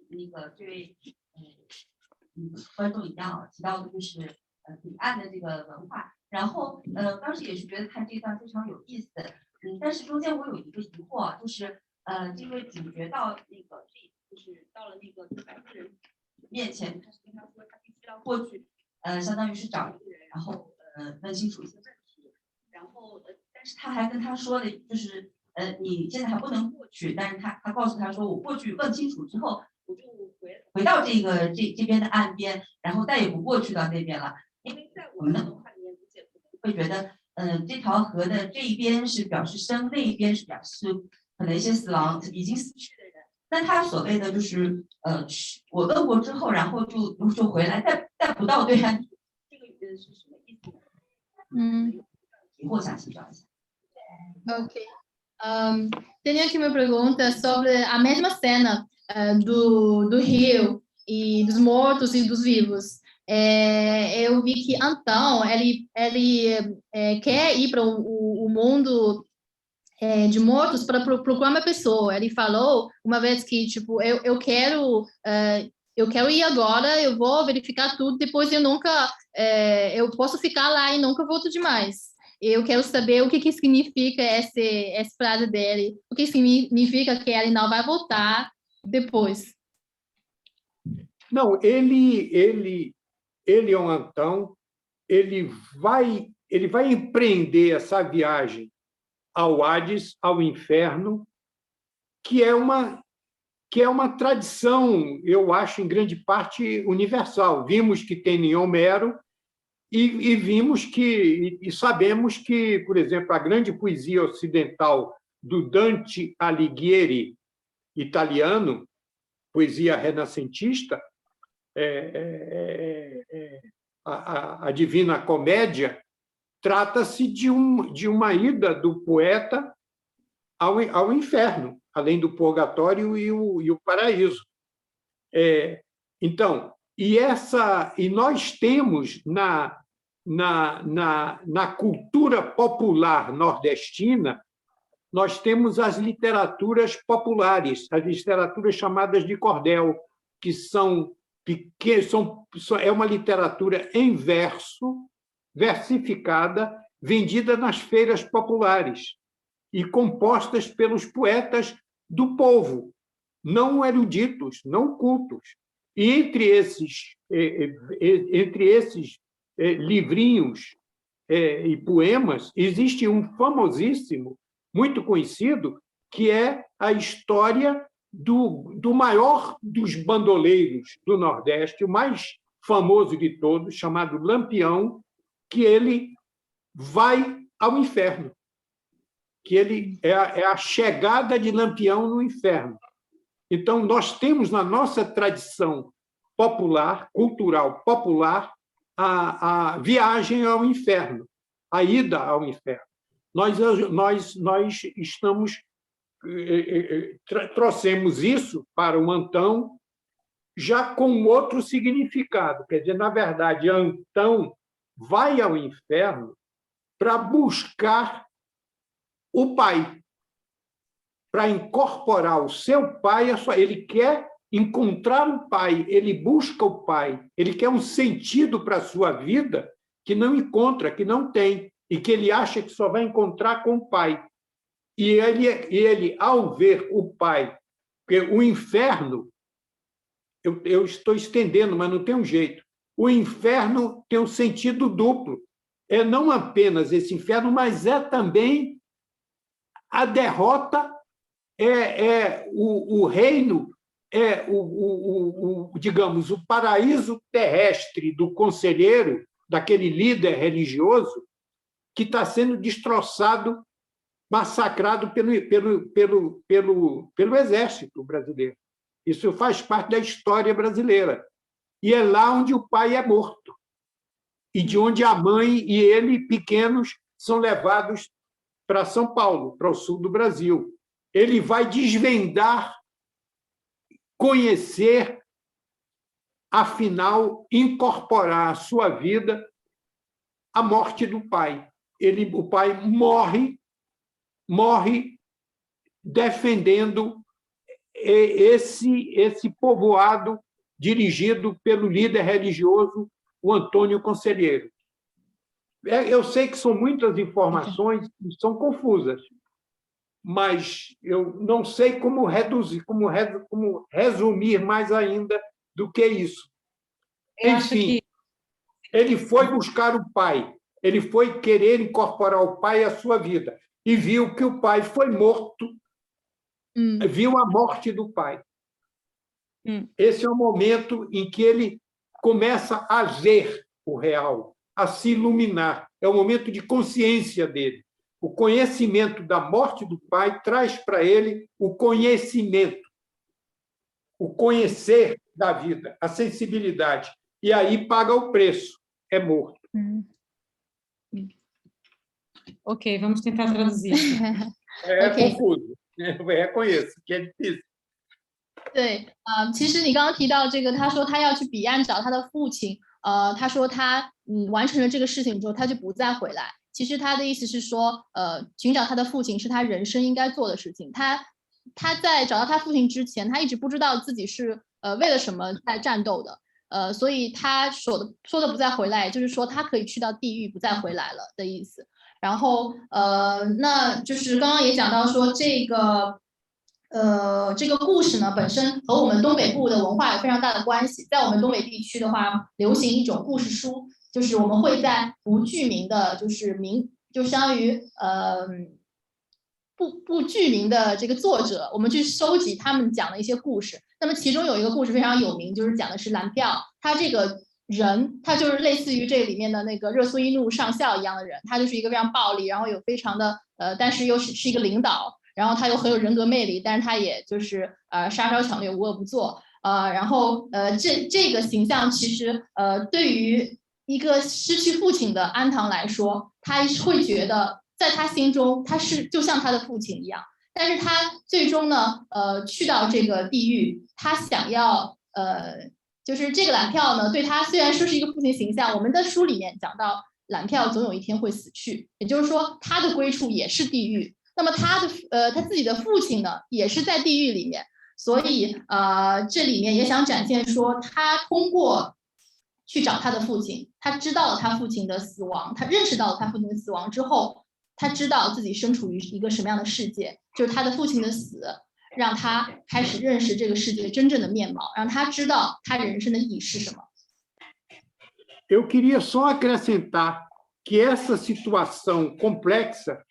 那个这位观众一样，提到的就是彼岸的这个文化。然后当时也是觉得看这段非常有意思，但是中间我有一个疑惑，就是这位主角到那个就是到了那个白人面前，他是跟他说他必须要过去，相当于是找一个人，然后问清楚一些问题，然后但是他还跟他说的就是。你现在还不能过去，但是他告诉他说，我过去问清楚之后，我就回到这边的岸边，然后再也不过去到那边了。因为在我们的文化里面理解，会觉得，这条河的这一边是表示生，那一边是表示可能一些死亡已经死去的人。但他所谓的就是，我问过之后，然后就回来，再不到对岸，这个是什么意思？我想请教一下。OK。Tenho aqui uma pergunta sobre a mesma cena do rio e dos mortos e dos vivos. Eu vi que Antão ele quer ir para o mundo de mortos para procurar uma pessoa. Ele falou uma vez que tipo eu quero ir agora, eu vou verificar tudo, depois eu posso ficar lá e nunca volto demais. Eu quero saber o que significa essa frase dele, o que significa que ele não vai voltar depois. Não, ele é um Antão, ele vai empreender essa viagem ao Hades, ao inferno, que é uma tradição, eu acho, em grande parte universal. Vimos que tem em Homero e vimos e sabemos que, por exemplo, a grande poesia ocidental do Dante Alighieri, italiano, poesia renascentista, a Divina Comédia, trata-se de uma ida do poeta ao inferno, além do purgatório e o paraíso. Então, e nós temos na cultura popular nordestina, nós temos as literaturas populares, as literaturas chamadas de cordel, que é uma literatura em verso, versificada, vendida nas feiras populares e compostas pelos poetas do povo, não eruditos, não cultos. E entre esses livrinhos e poemas, existe um famosíssimo, muito conhecido, que é a história do maior dos bandoleiros do Nordeste, o mais famoso de todos, chamado Lampião, que ele vai ao inferno, que ele é a chegada de Lampião no inferno. Então, nós temos na nossa tradição popular, cultural popular, a viagem ao inferno, a ida ao inferno. Nós trouxemos isso para o Antão já com outro significado. Quer dizer, na verdade, Antão vai ao inferno para buscar o pai, para incorporar o seu pai. Ele quer encontrar o pai, ele busca o pai, ele quer um sentido para a sua vida que não encontra, que não tem, e que ele acha que só vai encontrar com o pai. E ele ao ver o pai, porque o inferno, eu estou estendendo, mas não tem um jeito, o inferno tem um sentido duplo. É não apenas esse inferno, mas é também a derrota, o reino, digamos, o paraíso terrestre do conselheiro, daquele líder religioso, que está sendo destroçado, massacrado pelo exército brasileiro. Isso faz parte da história brasileira. E é lá onde o pai é morto, e de onde a mãe e ele, pequenos, são levados para São Paulo, para o sul do Brasil. Ele vai desvendar, conhecer, afinal, incorporar à sua vida a morte do pai. O pai morre defendendo esse povoado dirigido pelo líder religioso, o Antônio Conselheiro. Eu sei que são muitas informações que são confusas, mas eu não sei como resumir mais ainda do que isso. Enfim, ele foi buscar o pai, ele foi querer incorporar o pai à sua vida e viu que o pai foi morto, viu a morte do pai. Esse é o momento em que ele começa a ver o real, a se iluminar. É o momento de consciência dele. O conhecimento da morte do pai traz para ele o conhecimento, o conhecer da vida, a sensibilidade. E aí paga o preço, é morto. Ok, vamos tentar traduzir. Confuso, eu reconheço que é difícil. 对，其实你刚刚提到这个，他说他要去彼岸找他的父亲，他说他完成了这个事情之后，他就不再回来。其实他的意思是说，寻找他的父亲是他人生应该做的事情。他在找到他父亲之前，他一直不知道自己是为了什么在战斗的，所以他说的不再回来，就是说他可以去到地狱不再回来了的意思。然后那就是刚刚也讲到说这个故事呢本身和我们东北部的文化有非常大的关系。在我们东北地区的话，流行一种故事书，就是我们会在不具名的，就相当于部剧名的这个作者，我们去收集他们讲的一些故事。那么其中有一个故事非常有名，就是讲的是蓝票，他这个人他就是类似于这里面的那个热苏伊怒上校一样的人，他就是一个非常暴力，然后有非常的但是又是一个领导，然后他又很有人格魅力，但是他也就是杀烧抢掠无恶不作。然后这个形象其实对于一个失去父亲的安堂来说，他会觉得在他心中他是就像他的父亲一样，但是他最终呢去到这个地狱，他想要就是这个蓝票呢对他虽然说是一个父亲形象，我们的书里面讲到蓝票总有一天会死去，也就是说他的归处也是地狱，那么他自己的父亲呢也是在地狱里面。所以这里面也想展现说，他通过去找他的父亲，他知道了他父亲的死亡，他认识到了他父亲的死亡之后，他知道自己身处于一个什么样的世界，就是他的父亲的死让他开始认识这个世界真正的面貌，让他知道他人生的意义是什么。Eu queria só acrescentar que essa situação complexa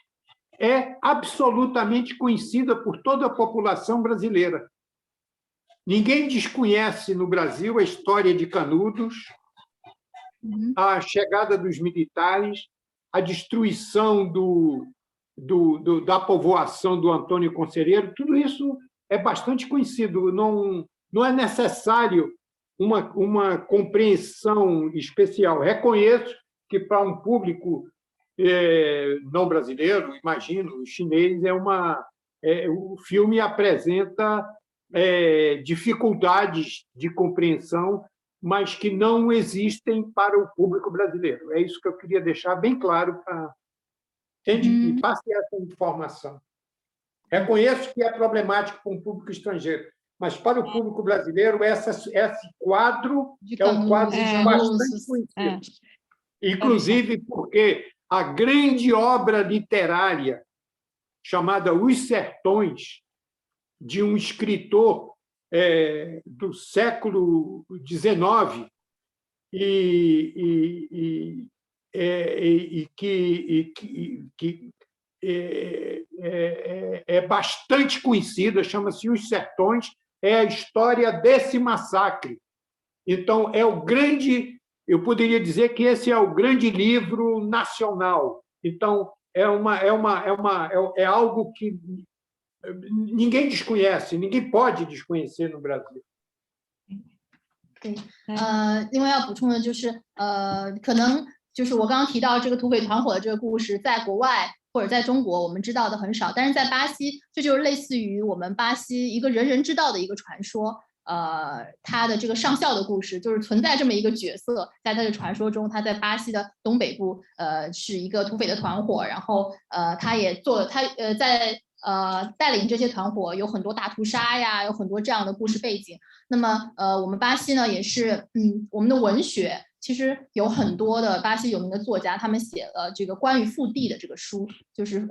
é absolutamente conhecida por toda a população brasileira. Ninguém desconhece no Brasil a história de Canudos, a chegada dos militares, a destruição da povoação do Antônio Conselheiro, tudo isso é bastante conhecido. Não é necessário uma compreensão especial. Reconheço que, para um público não brasileiro, imagino, chinês, o filme apresenta dificuldades de compreensão, mas que não existem para o público brasileiro. É isso que eu queria deixar bem claro para e passe essa informação. Reconheço que é problemático para um público estrangeiro, mas para o público brasileiro esse quadro é um quadro bastante conhecido. Inclusive porque a grande obra literária chamada Os Sertões, de um escritor do século XIX e que é bastante conhecida, chama-se Os Sertões, é a história desse massacre. Então, eu poderia dizer que esse é o grande livro nacional. Então, é algo que ninguém desconhece, ninguém pode desconhecer no Brasil. 对，另外要补充的就是，可能就是我刚刚提到这个土匪团伙的这个故事，在国外或者在中国我们知道的很少，但是在巴西，这就是类似于我们巴西一个人人知道的一个传说。他的这个上校的故事，就是存在这么一个角色，在他的传说中，他在巴西的东北部，是一个土匪的团伙，然后他也在带领这些团伙有很多大屠杀呀，有很多这样的故事背景。那么我们巴西呢也是，我们的文学其实有很多的巴西有名的作家，他们写了这个关于腹地的这个书，就是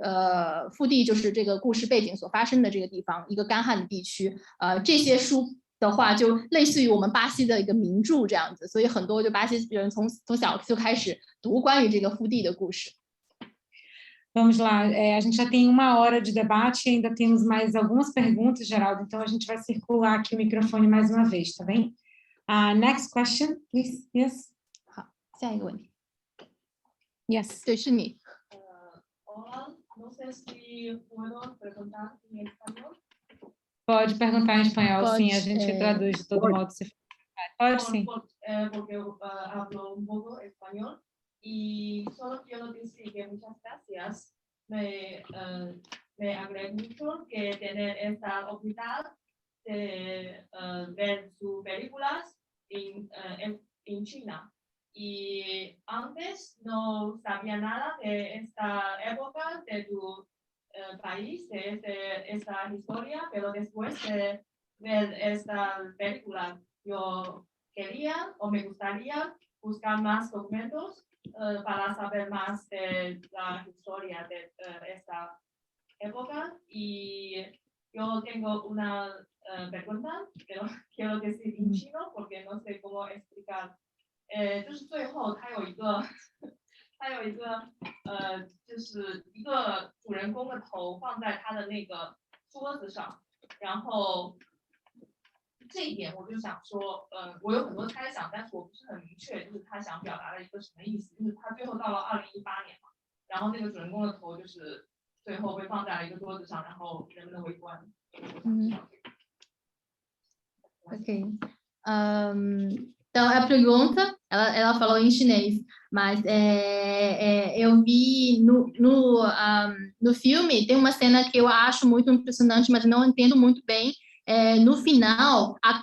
腹地就是这个故事背景所发生的这个地方，一个干旱的地区，这些书的话就类似于我们巴西的一个名著这样子，所以很多就巴西人从小就开始读关于这个腹地的故事。Vamos lá, a gente já tem 1 hora de debate e ainda temos mais algumas perguntas, Geraldo, então a gente vai circular aqui o microfone mais uma vez, tá bem? Next question, please. Yes. 好，下一个问题。Yes. 对，是你。Hola, no sé si puedo preguntar en español. Pode perguntar em espanhol, Pode, sim, a gente traduz de todo modo. Se pode, sim. Porque hablo un poco español y solo quiero decir que muchas gracias. Me alegra mucho que tener esta oportunidad de ver sus películas en China. Y antes no sabía nada de esta época de tu país, de esta historia, pero después de ver esta película, yo quería o me gustaría buscar más documentos para saber más de la historia de esta época. Y yo tengo una pregunta que quiero decir en chino porque no sé cómo explicar. 就是最后他有一个他有一个就是一个主人公的头放在他的那个桌子上，然后这一点我就想说，我有很多猜想，但是我不是很明确，就是他想表达的一个什么意思，就是他最后到了2018年嘛，然后那个主人公的头就是最后被放在了一个桌子上，然后人们的围观。Ok. Então, a pergunta, ela falou em chinês, mas eu vi no filme, tem uma cena que eu acho muito impressionante, mas não entendo muito bem. No final, a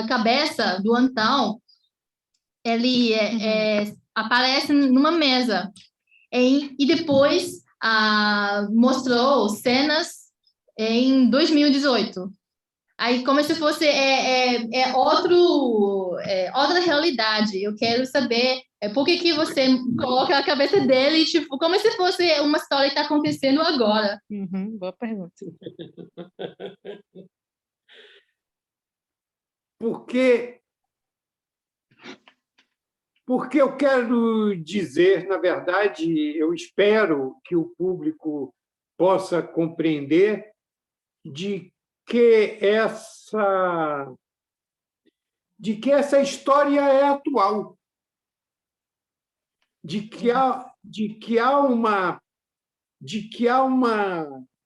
cabeça do Antão, ele aparece numa mesa. E depois mostrou cenas em 2018. Aí, como se fosse outra realidade. Eu quero saber por que você coloca a cabeça dele, tipo, como se fosse uma história que está acontecendo agora. Boa pergunta. Porque eu quero dizer, na verdade, eu espero que o público possa compreender de que essa história é atual, de que há uma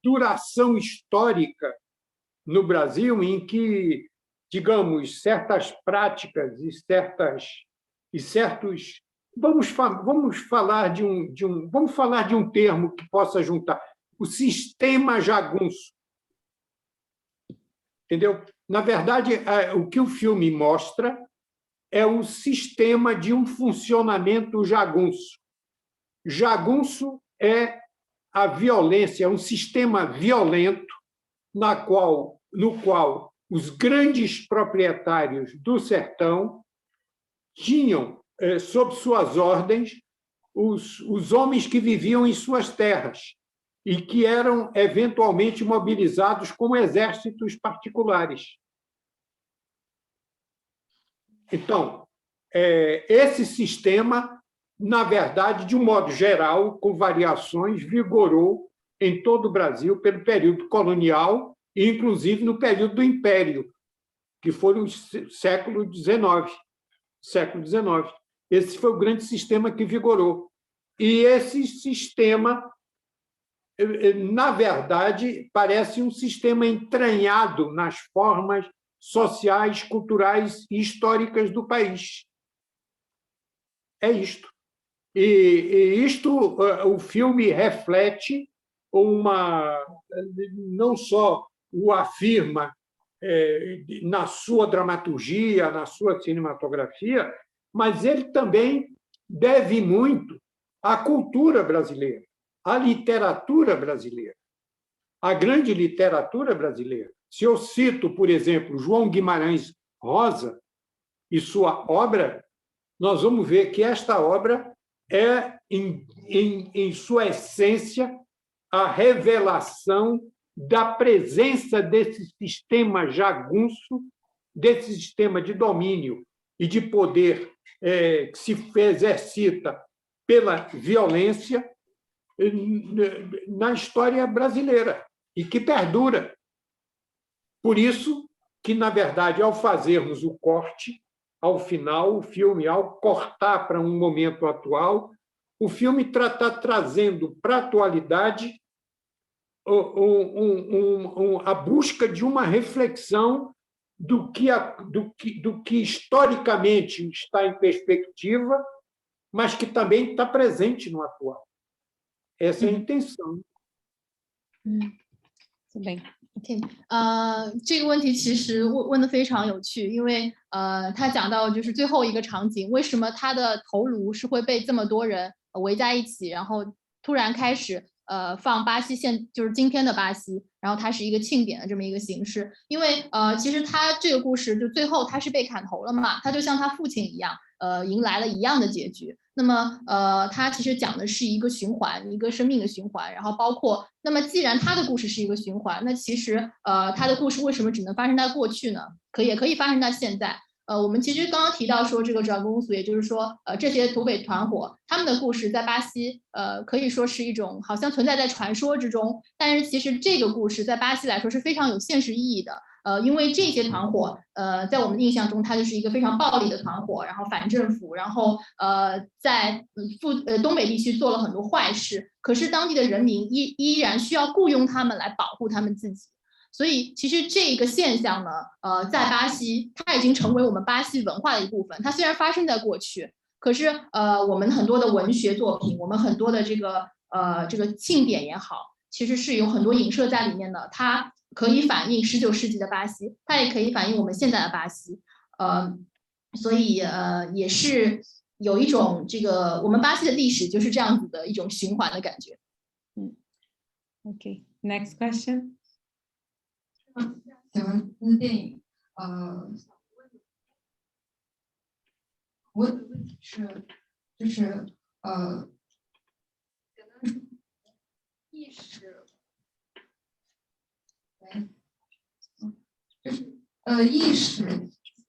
duração histórica no Brasil em que, digamos, certas práticas e certos vamos falar de um termo que possa juntar o sistema jagunço. Entendeu? Na verdade, o que o filme mostra é o sistema de um funcionamento jagunço. Jagunço é a violência, é um sistema violento no qual os grandes proprietários do sertão tinham, sob suas ordens, os homens que viviam em suas terras e que eram eventualmente mobilizados como exércitos particulares. Então, esse sistema, na verdade, de um modo geral, com variações, vigorou em todo o Brasil pelo período colonial e, inclusive, no período do Império, que foi no século XIX. Esse foi o grande sistema que vigorou. E esse sistema, na verdade, parece um sistema entranhado nas formas sociais, culturais e históricas do país. É isto. E isto o filme reflete não só o afirma na sua dramaturgia, na sua cinematografia, mas ele também deve muito à cultura brasileira, à literatura brasileira, à grande literatura brasileira. Se eu cito, por exemplo, João Guimarães Rosa e sua obra, nós vamos ver que esta obra é, em sua essência, a revelação da presença desse sistema jagunço, desse sistema de domínio e de poder que se exercita pela violência na história brasileira e que perdura. Por isso que, na verdade, ao fazermos o corte, ao final, o filme, ao cortar para um momento atual, o filme está trazendo para a atualidade a busca de uma reflexão do que historicamente está em perspectiva, mas que também está presente no atual. Essa é a intenção. Tudo bem. OK， 这个问题其实问得非常有趣，因为他讲到就是最后一个场景，为什么他的头颅是会被这么多人围在一起，然后突然开始放巴西就是今天的巴西，然后它是一个庆典的这么一个形式，因为其实他这个故事就最后他是被砍头了嘛，他就像他父亲一样，迎来了一样的结局。那么他其实讲的是一个循环，一个生命的循环，然后包括那么既然他的故事是一个循环，那其实他的故事为什么只能发生在过去呢？也可以发生在现在。我们其实刚刚提到说这个转公司，也就是说，这些土匪团伙他们的故事在巴西，可以说是一种好像存在在传说之中，但是其实这个故事在巴西来说是非常有现实意义的。因为这些团伙，在我们的印象中，它就是一个非常暴力的团伙，然后反政府，然后在东北地区做了很多坏事，可是当地的人民依然需要雇佣他们来保护他们自己。所以其实这个现象呢，在巴西，它已经成为我们巴西文化的一部分。它虽然发生在过去，可是我们很多的文学作品，我们很多的这个庆典也好，其实是有很多影射在里面的。它可以反映19世纪的巴西，它也可以反映我们现在的巴西。所以也是有一种这个我们巴西的历史就是这样子的一种循环的感觉。Okay, next question. 喜欢的电影，我的问题是，就是意识，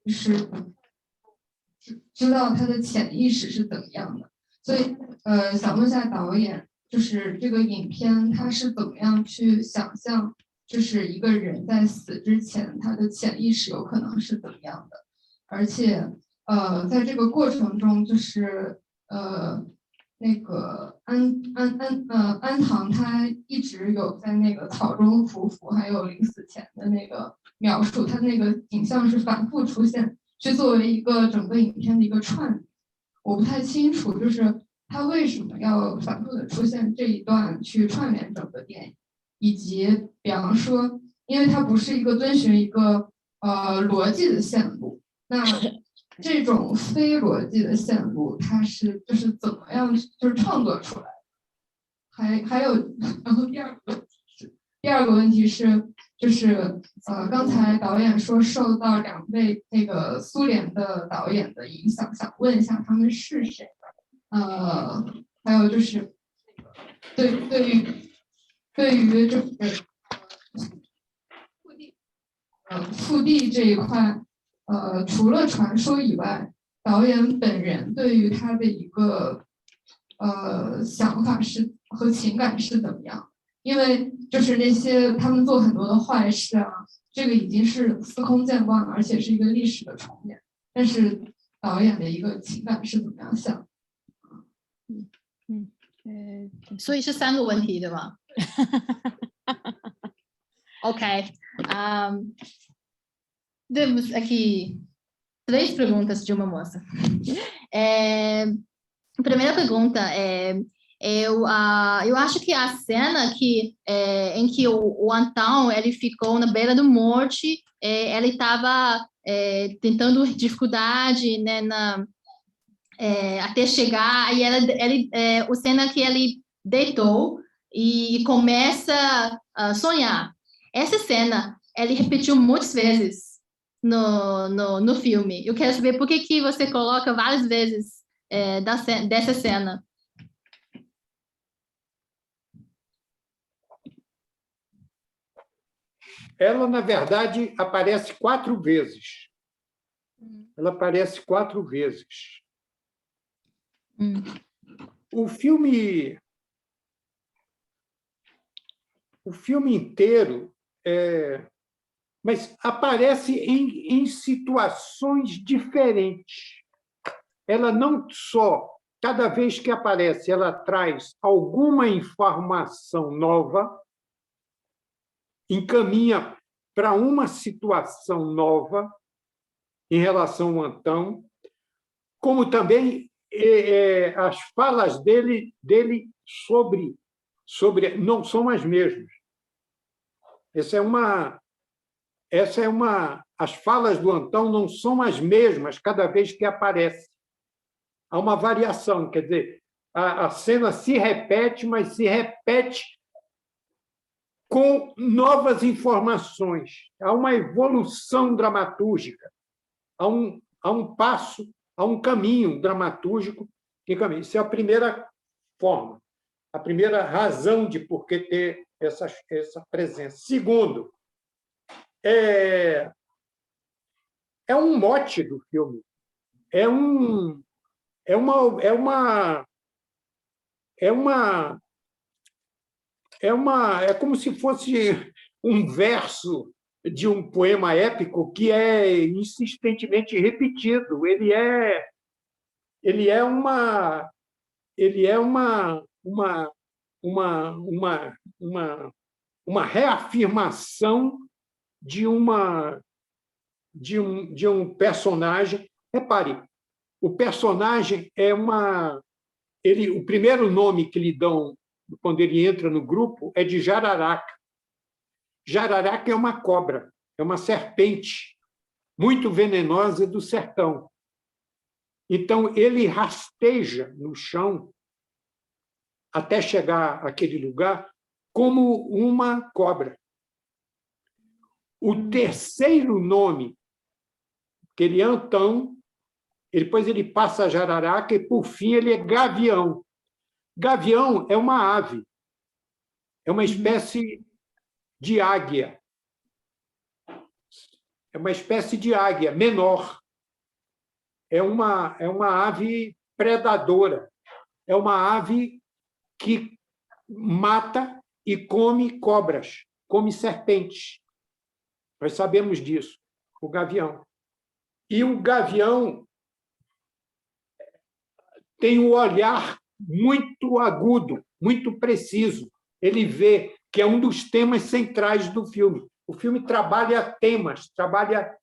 意识是知道他的潜意识是怎么样的，所以想问一下导演，就是这个影片他是怎么样去想象？就是一个人在死之前，他的潜意识有可能是怎么样的？而且，在这个过程中，就是那个安堂他一直有在那个草中伏伏，还有临死前的那个描述，他那个影像是反复出现，去作为一个整个影片的一个串联。我不太清楚，就是他为什么要反复的出现这一段去串联整个电影。以及比方说，因为它不是一个遵循一个逻辑的线路，那这种非逻辑的线路，它是就是怎么样就是创作出来的？还有，然后第二个问题是，就是刚才导演说受到2位那个苏联的导演的影响，想问一下他们是谁？还有就是对于这个腹地这一块，除了传说以外，导演本人对于他的一个想法是和情感是怎么样？因为就是那些他们做很多的坏事啊，这个已经是司空见惯了，而且是一个历史的重演。但是导演的一个情感是怎么样想？所以是3个问题，对吗？Ok. Temos aqui 3 perguntas de uma moça. A primeira pergunta eu acho que a cena em que o Antão ele ficou na beira da morte, ele estava tentando dificuldade, né, até chegar, e a cena que ele deitou e começa a sonhar. Essa cena, ele repetiu muitas vezes no filme. Eu quero saber por que você coloca várias vezes dessa cena. Ela, na verdade, aparece 4 vezes. Ela aparece 4 vezes. O filme inteiro, mas aparece em situações diferentes. Ela não só, cada vez que aparece, ela traz alguma informação nova, encaminha para uma situação nova em relação ao Antão, como também as falas dele sobre não são as mesmas. As falas do Antão não são as mesmas cada vez que aparece. Há uma variação, quer dizer, a cena se repete, mas se repete com novas informações. Há uma evolução dramatúrgica, há um passo, há um caminho dramatúrgico. Isso é a primeira forma, a primeira razão de por que ter essa presença. Segundo, é um mote do filme. É como se fosse um verso de um poema épico que é insistentemente repetido. Ele é uma reafirmação de um personagem. Repare, o personagem o primeiro nome que lhe dão quando ele entra no grupo é de Jararaca. Jararaca é uma cobra, é uma serpente muito venenosa do sertão. Então, ele rasteja no chão até chegar àquele lugar como uma cobra. O terceiro nome, que ele é Antão, depois ele passa a Jararaca e, por fim, ele é Gavião. Gavião é uma ave, é uma espécie de águia. É uma espécie de águia menor. É uma ave predadora. É uma ave que mata e come cobras, come serpentes. Nós sabemos disso, o gavião. E o gavião tem um olhar muito agudo, muito preciso. Ele vê que é um dos temas centrais do filme. O filme trabalha temas, trabalha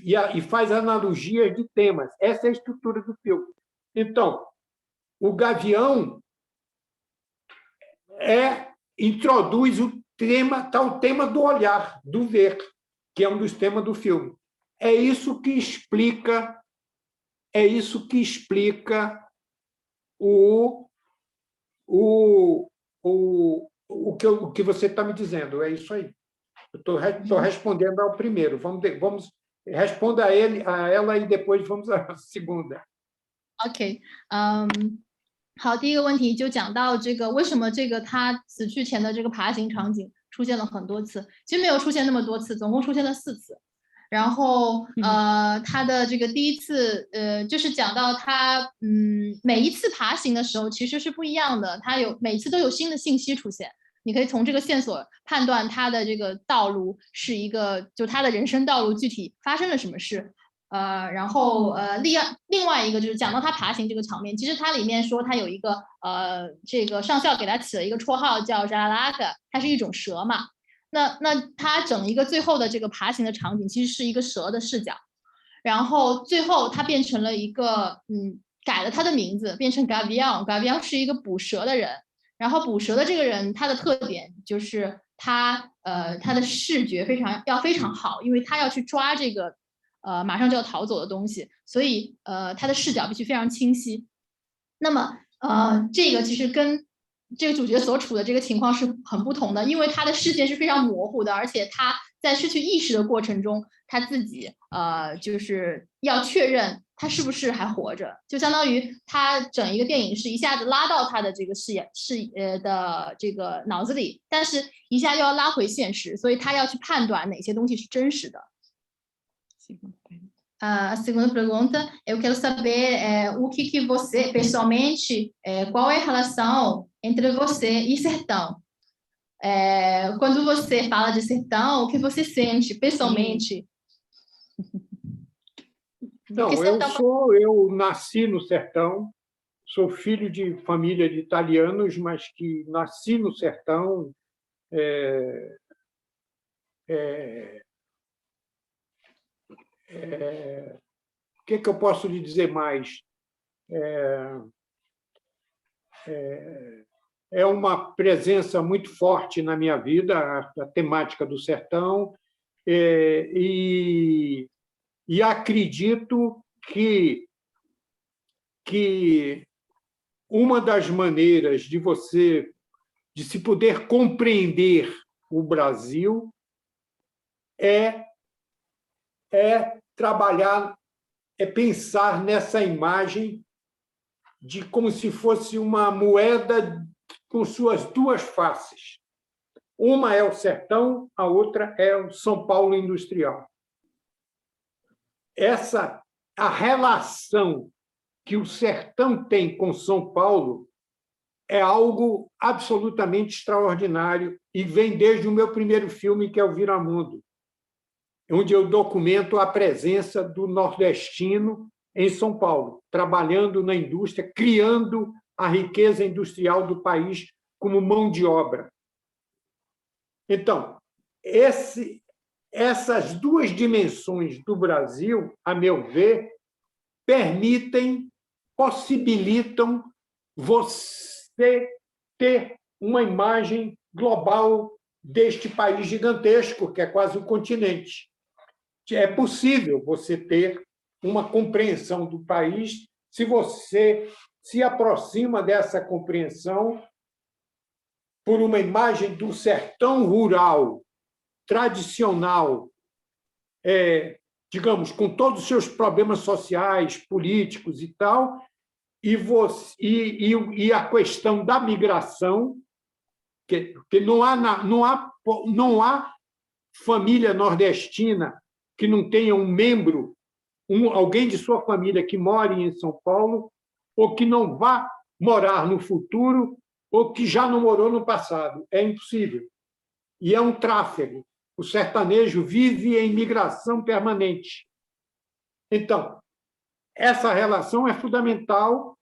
e faz analogias de temas. Essa é a estrutura do filme. Então, o Gavião introduz o tema do olhar, do ver, que é um dos temas do filme. É isso que explica o que você está me dizendo. É isso aí. Eu estou respondendo ao primeiro. Vamos responda a ela e depois vamos à segunda. OK， 好，第一个问题就讲到这个为什么这个他死去前的这个爬行场景出现了很多次，其实没有出现那么多次，总共出现了4次。然后他的这个第一次就是讲到他每一次爬行的时候其实是不一样的，他每次都有新的信息出现，你可以从这个线索判断他的这个道路是一个就他的人生道路具体发生了什么事。然后另外一个就是讲到他爬行这个场面，其实它里面说他有一个这个上校给他起了一个绰号叫扎拉格，它是一种蛇嘛。那他整一个最后的这个爬行的场景其实是一个蛇的视角，然后最后他变成了一个改了他的名字，变成 Gavião 是一个捕蛇的人，然后捕蛇的这个人他的特点就是他的视觉非常好，因为他要去抓这个马上就要逃走的东西，所以他的视角必须非常清晰。那么这个其实跟这个主角所处的这个情况是很不同的，因为他的视线是非常模糊的，而且他在失去意识的过程中，他自己就是要确认他是不是还活着，就相当于他整一个电影是一下子拉到他的这个的这个脑子里，但是一下又要拉回现实，所以他要去判断哪些东西是真实的。A segunda pergunta, eu quero saber o que você, pessoalmente, qual é a relação entre você e sertão? Quando você fala de sertão, o que você sente pessoalmente? Não, eu nasci no sertão, sou filho de família de italianos, mas que nasci no sertão. O que eu posso lhe dizer mais? É uma presença muito forte na minha vida, a temática do sertão, e acredito que uma das maneiras de se poder compreender o Brasil é trabalhar, pensar nessa imagem de como se fosse uma moeda com suas duas faces. Uma é o sertão, a outra é o São Paulo industrial. a relação que o sertão tem com São Paulo é algo absolutamente extraordinário e vem desde o meu primeiro filme, que é o Viramundo, onde eu documento a presença do nordestino em São Paulo, trabalhando na indústria, criando a riqueza industrial do país como mão de obra. Então, essas duas dimensões do Brasil, a meu ver, possibilitam você ter uma imagem global deste país gigantesco, que é quase um continente. É possível você ter uma compreensão do país se você se aproxima dessa compreensão por uma imagem do sertão rural, tradicional, digamos, com todos os seus problemas sociais, políticos e tal, e a questão da migração, que não há família nordestina que não tenha um membro, alguém de sua família que more em São Paulo, ou que não vá morar no futuro, ou que já não morou no passado. É impossível. E é um tráfego. O sertanejo vive em migração permanente. Então, essa relação é fundamental,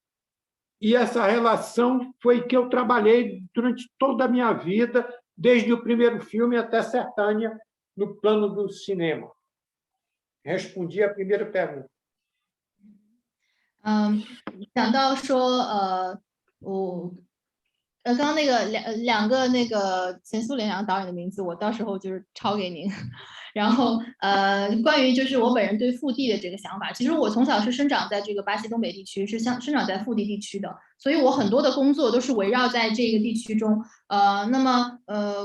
e essa relação foi que eu trabalhei durante toda a minha vida, desde o primeiro filme até Sertânia, no plano do cinema. Respondi a primeira pergunta. 讲到说刚刚那个两个那个前苏联两个导演的名字，我到时候就是抄给您。然后关于就是我本人对腹地的这个想法，其实我从小是生长在这个巴西东北地区，是生长在腹地地区的，所以我很多的工作都是围绕在这个地区中。那么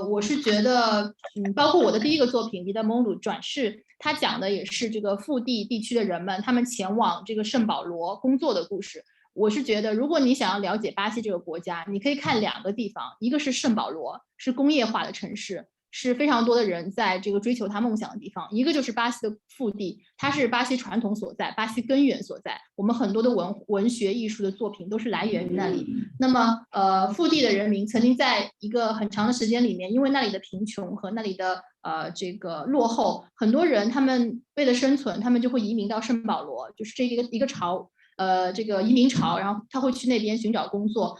我是觉得，包括我的第一个作品《迪德蒙鲁转世》，它讲的也是这个腹地地区的人们他们前往这个圣保罗工作的故事。我是觉得，如果你想要了解巴西这个国家，你可以看两个地方，一个是圣保罗，是工业化的城市，是非常多的人在这个追求他梦想的地方；一个就是巴西的腹地，它是巴西传统所在，巴西根源所在。我们很多的文学艺术的作品都是来源于那里。那么腹地的人民曾经在一个很长的时间里面，因为那里的贫穷和那里的这个落后，很多人他们为了生存，他们就会移民到圣保罗，就是这一个潮。这个移民潮，然后他会去那边寻找工作，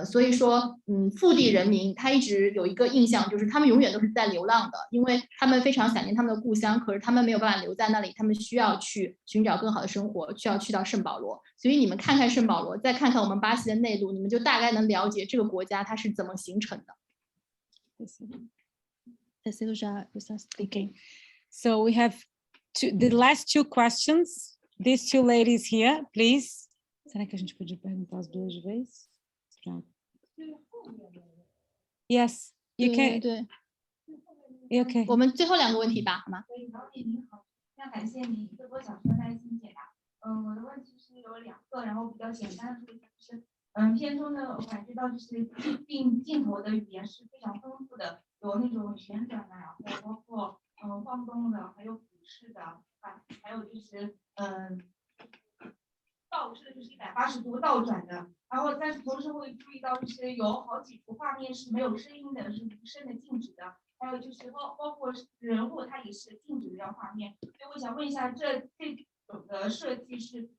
所以说，腹地人民他一直有一个印象，就是他们永远都是在流浪的，因为他们非常想念他们的故乡，可是他们没有办法留在那里，他们需要去寻找更好的生活，需要去到圣保罗。所以你们看看圣保罗，再看看我们巴西的内陆，你们就大概能了解这个国家它是怎么形成的。So we have the last two questions. These two ladies here, please. Será que a gente podia perguntar as duas vezes? Yes, you can. 对 Okay. 我们最后两个问题吧，好吗？导演您好，非常感谢您1个多小时的耐心解答。我的问题是有2个，然后比较简单的说一下，就是片中呢，我感觉到就是镜头的语言是非常丰富的，有那种旋转的，然后包括晃动的，还有俯视的，还有就是倒置，就是180度倒转的。然后但是同时会注意到，就是有好几幅画面是没有声音的，是无声的静止的。还有就是包括人物，它也是静止的这样画面。所以我想问一下，这种的设计是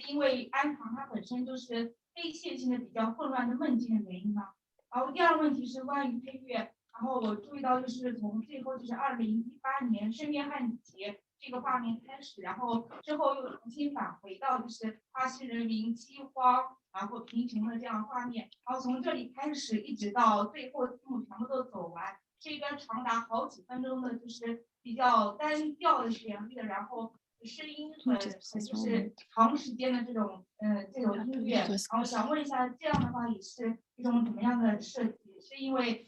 因为安堂它本身就是非线性的比较混乱的梦境的原因吗？然后第二个问题是关于配乐。然后我注意到，就是从最后就是2018年圣约翰节这个画面开始，然后之后又重新返回到就是巴西人民饥荒然后贫穷的这样画面，然后从这里开始一直到最后字幕全部都走完，是一个长达好几分钟的，就是比较单调的旋律的，然后声音很就是长时间的这种音乐。然后想问一下，这样的话也是一种怎么样的设计？是因为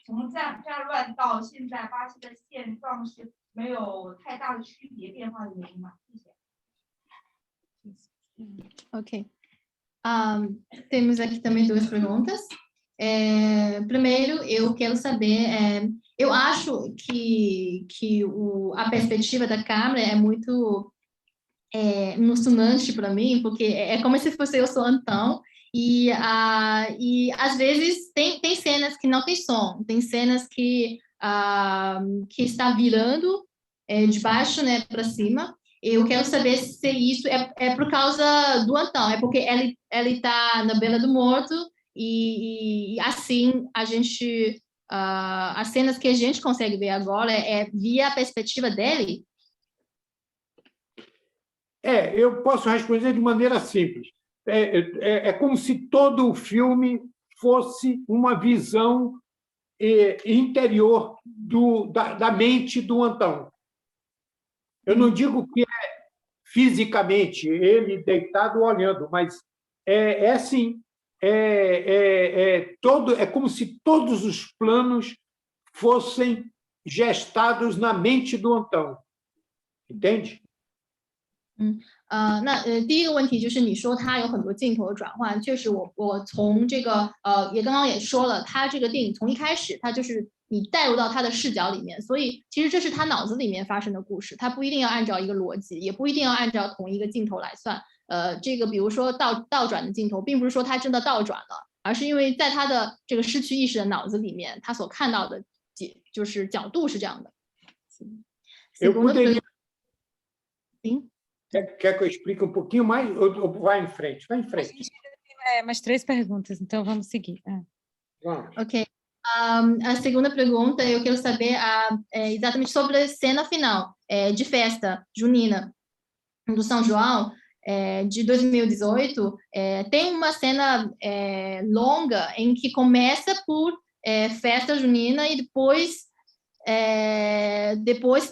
从战乱到现在巴西的现状是没有太大的区别变化的原因吗？谢谢。Ok. Temos aqui também 2 perguntas. Primeiro, eu quero saber Eu acho que a perspectiva da câmera é muito emocionante para mim, porque é como se fosse eu sou Antão, e às vezes tem cenas que não tem som, tem cenas que está virando de baixo, né, para cima. Eu quero saber se isso é por causa do Antão, é porque ele está na beira do morto, e assim a gente... as cenas que a gente consegue ver agora via a perspectiva dele. Eu posso responder de maneira simples. É como se todo o filme fosse uma visão interior da mente do Antão. Eu não digo que é fisicamente ele deitado olhando, mas é assim. É como se todos os planos fossem gestados na mente do Antão. Entende? 那第一个问题就是你说它有很多镜头的转换，确实我从这个也刚刚也说了，它这个电影从一开始它就是你带入到他的视角里面，所以其实这是他脑子里面发生的故事，他不一定要按照一个逻辑，也不一定要按照同一个镜头来算。这个比如说倒转的镜头，并不是说他真的倒转了，而是因为在他的这个失去意识的脑子里面，他所看到的就是角度是这样的。Quer que eu explique um pouquinho mais ou vai em frente? Vai em frente. Mais 3 perguntas, então vamos seguir. Vamos. Ok. A segunda pergunta, eu quero saber exatamente sobre a cena final de festa junina do São João de 2018. Tem uma cena longa em que começa por festa junina e depois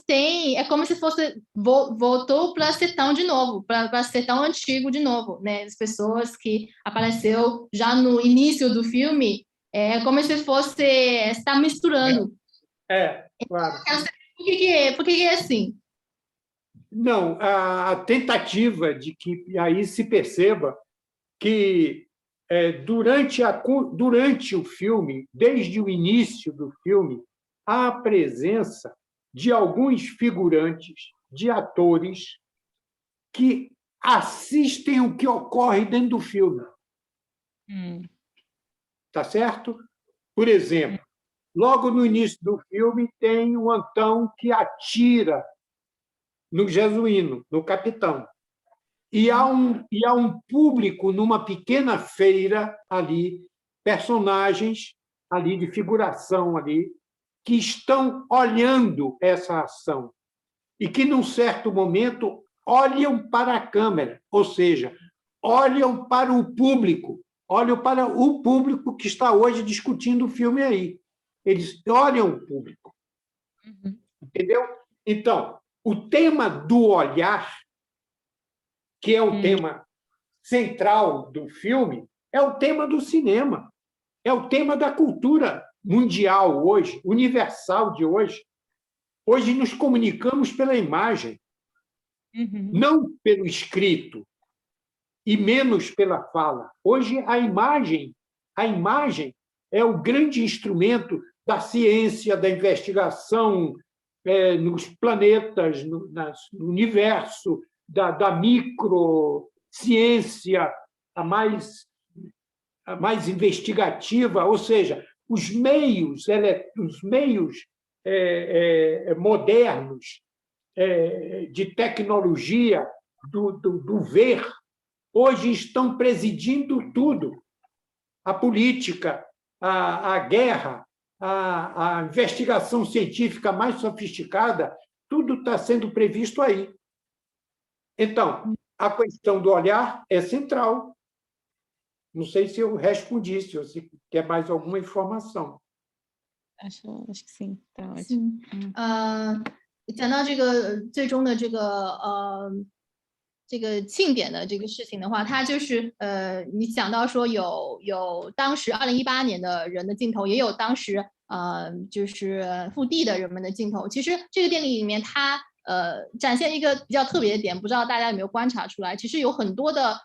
tem, como se fosse voltou para sertão de novo, para sertão antigo de novo, né? As pessoas que apareceu já no início do filme, como se fosse está misturando. Claro. Por que é assim? Não, a tentativa de que aí se perceba que durante o filme, desde o início do filme, há a presença de alguns figurantes, de atores, que assistem o que ocorre dentro do filme. Tá certo? Por exemplo, logo no início do filme, tem o Antão que atira no jesuíno, no capitão. E há um público numa pequena feira ali, personagens ali de figuração ali, que estão olhando essa ação e que, num certo momento, olham para a câmera, ou seja, olham para o público que está hoje discutindo o filme aí. Eles olham o público. Entendeu? Então, o tema do olhar, que é o tema central do filme, é o tema do cinema, é o tema da cultura mundial hoje, universal de hoje. Hoje nos comunicamos pela imagem, não pelo escrito, e menos pela fala. Hoje a imagem é o grande instrumento da ciência, da investigação nos planetas, no universo, da microciência, a mais investigativa, ou seja, os meios modernos de tecnologia do ver hoje estão presidindo tudo. A política, a guerra, a investigação científica mais sofisticada, tudo está sendo previsto aí. Então, a questão do olhar é central. Não sei se eu respondi, se você quer mais alguma informação. Acho que sim, tá ótimo. 讲到这个最终的这个庆典的这个事情的话，它就是你想到说有当时2018年的人的镜头，也有当时就是腹地的人们的镜头。其实这个电影里面它展现一个比较特别的点，不知道大家有没有观察出来？其实有很多的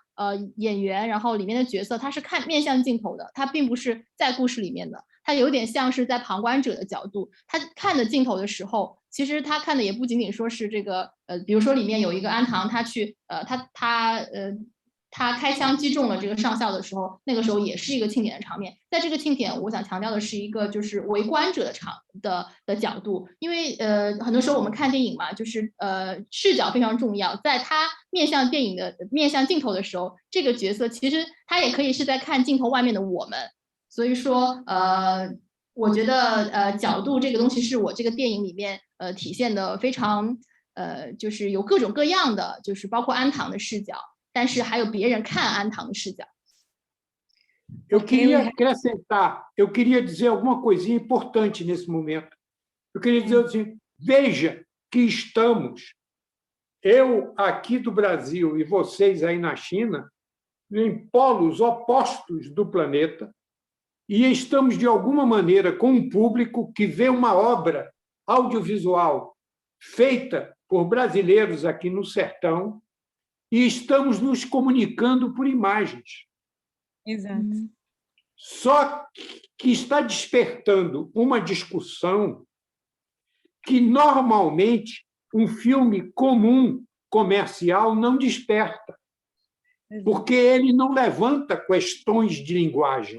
演员，然后里面的角色他是面向镜头的，他并不是在故事里面的，他有点像是在旁观者的角度，他看着镜头的时候，其实他看的也不仅仅说是这个比如说里面有一个安堂，他去他开枪击中了这个上校的时候，那个时候也是一个庆典的场面。在这个庆典，我想强调的是一个就是围观者的角度，因为很多时候我们看电影嘛，就是视角非常重要。在他面向镜头的时候，这个角色其实他也可以是在看镜头外面的我们。所以说我觉得角度这个东西是我这个电影里面体现的非常就是有各种各样的，就是包括安堂的视角。但是还有别人看安堂的视角。Eu queria acrescentar, eu queria dizer alguma coisinha importante nesse momento. Eu queria dizer assim, veja que estamos, eu aqui do Brasil e vocês aí na China, em polos opostos do planeta, e estamos, de alguma maneira, com um público que vê uma obra audiovisual feita por brasileiros aqui no sertão, e estamos nos comunicando por imagens. Exato. Só que está despertando uma discussão que, normalmente, um filme comum, comercial, não desperta, porque ele não levanta questões de linguagem.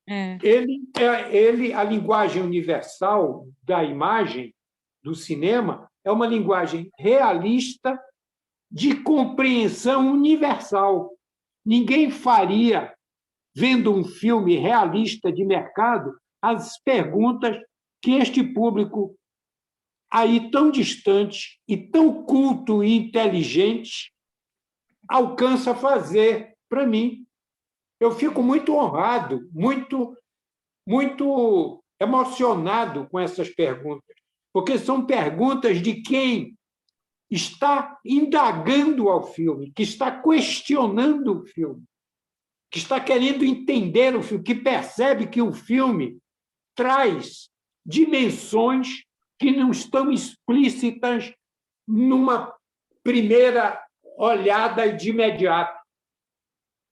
A linguagem universal da imagem, do cinema, é uma linguagem realista de compreensão universal. Ninguém faria, vendo um filme realista de mercado, as perguntas que este público aí tão distante e tão culto e inteligente alcança fazer para mim. Eu fico muito honrado, muito emocionado com essas perguntas, porque são perguntas de quem está indagando ao filme, que está questionando o filme, que está querendo entender o filme, que percebe que o filme traz dimensões que não estão explícitas numa primeira olhada de imediato.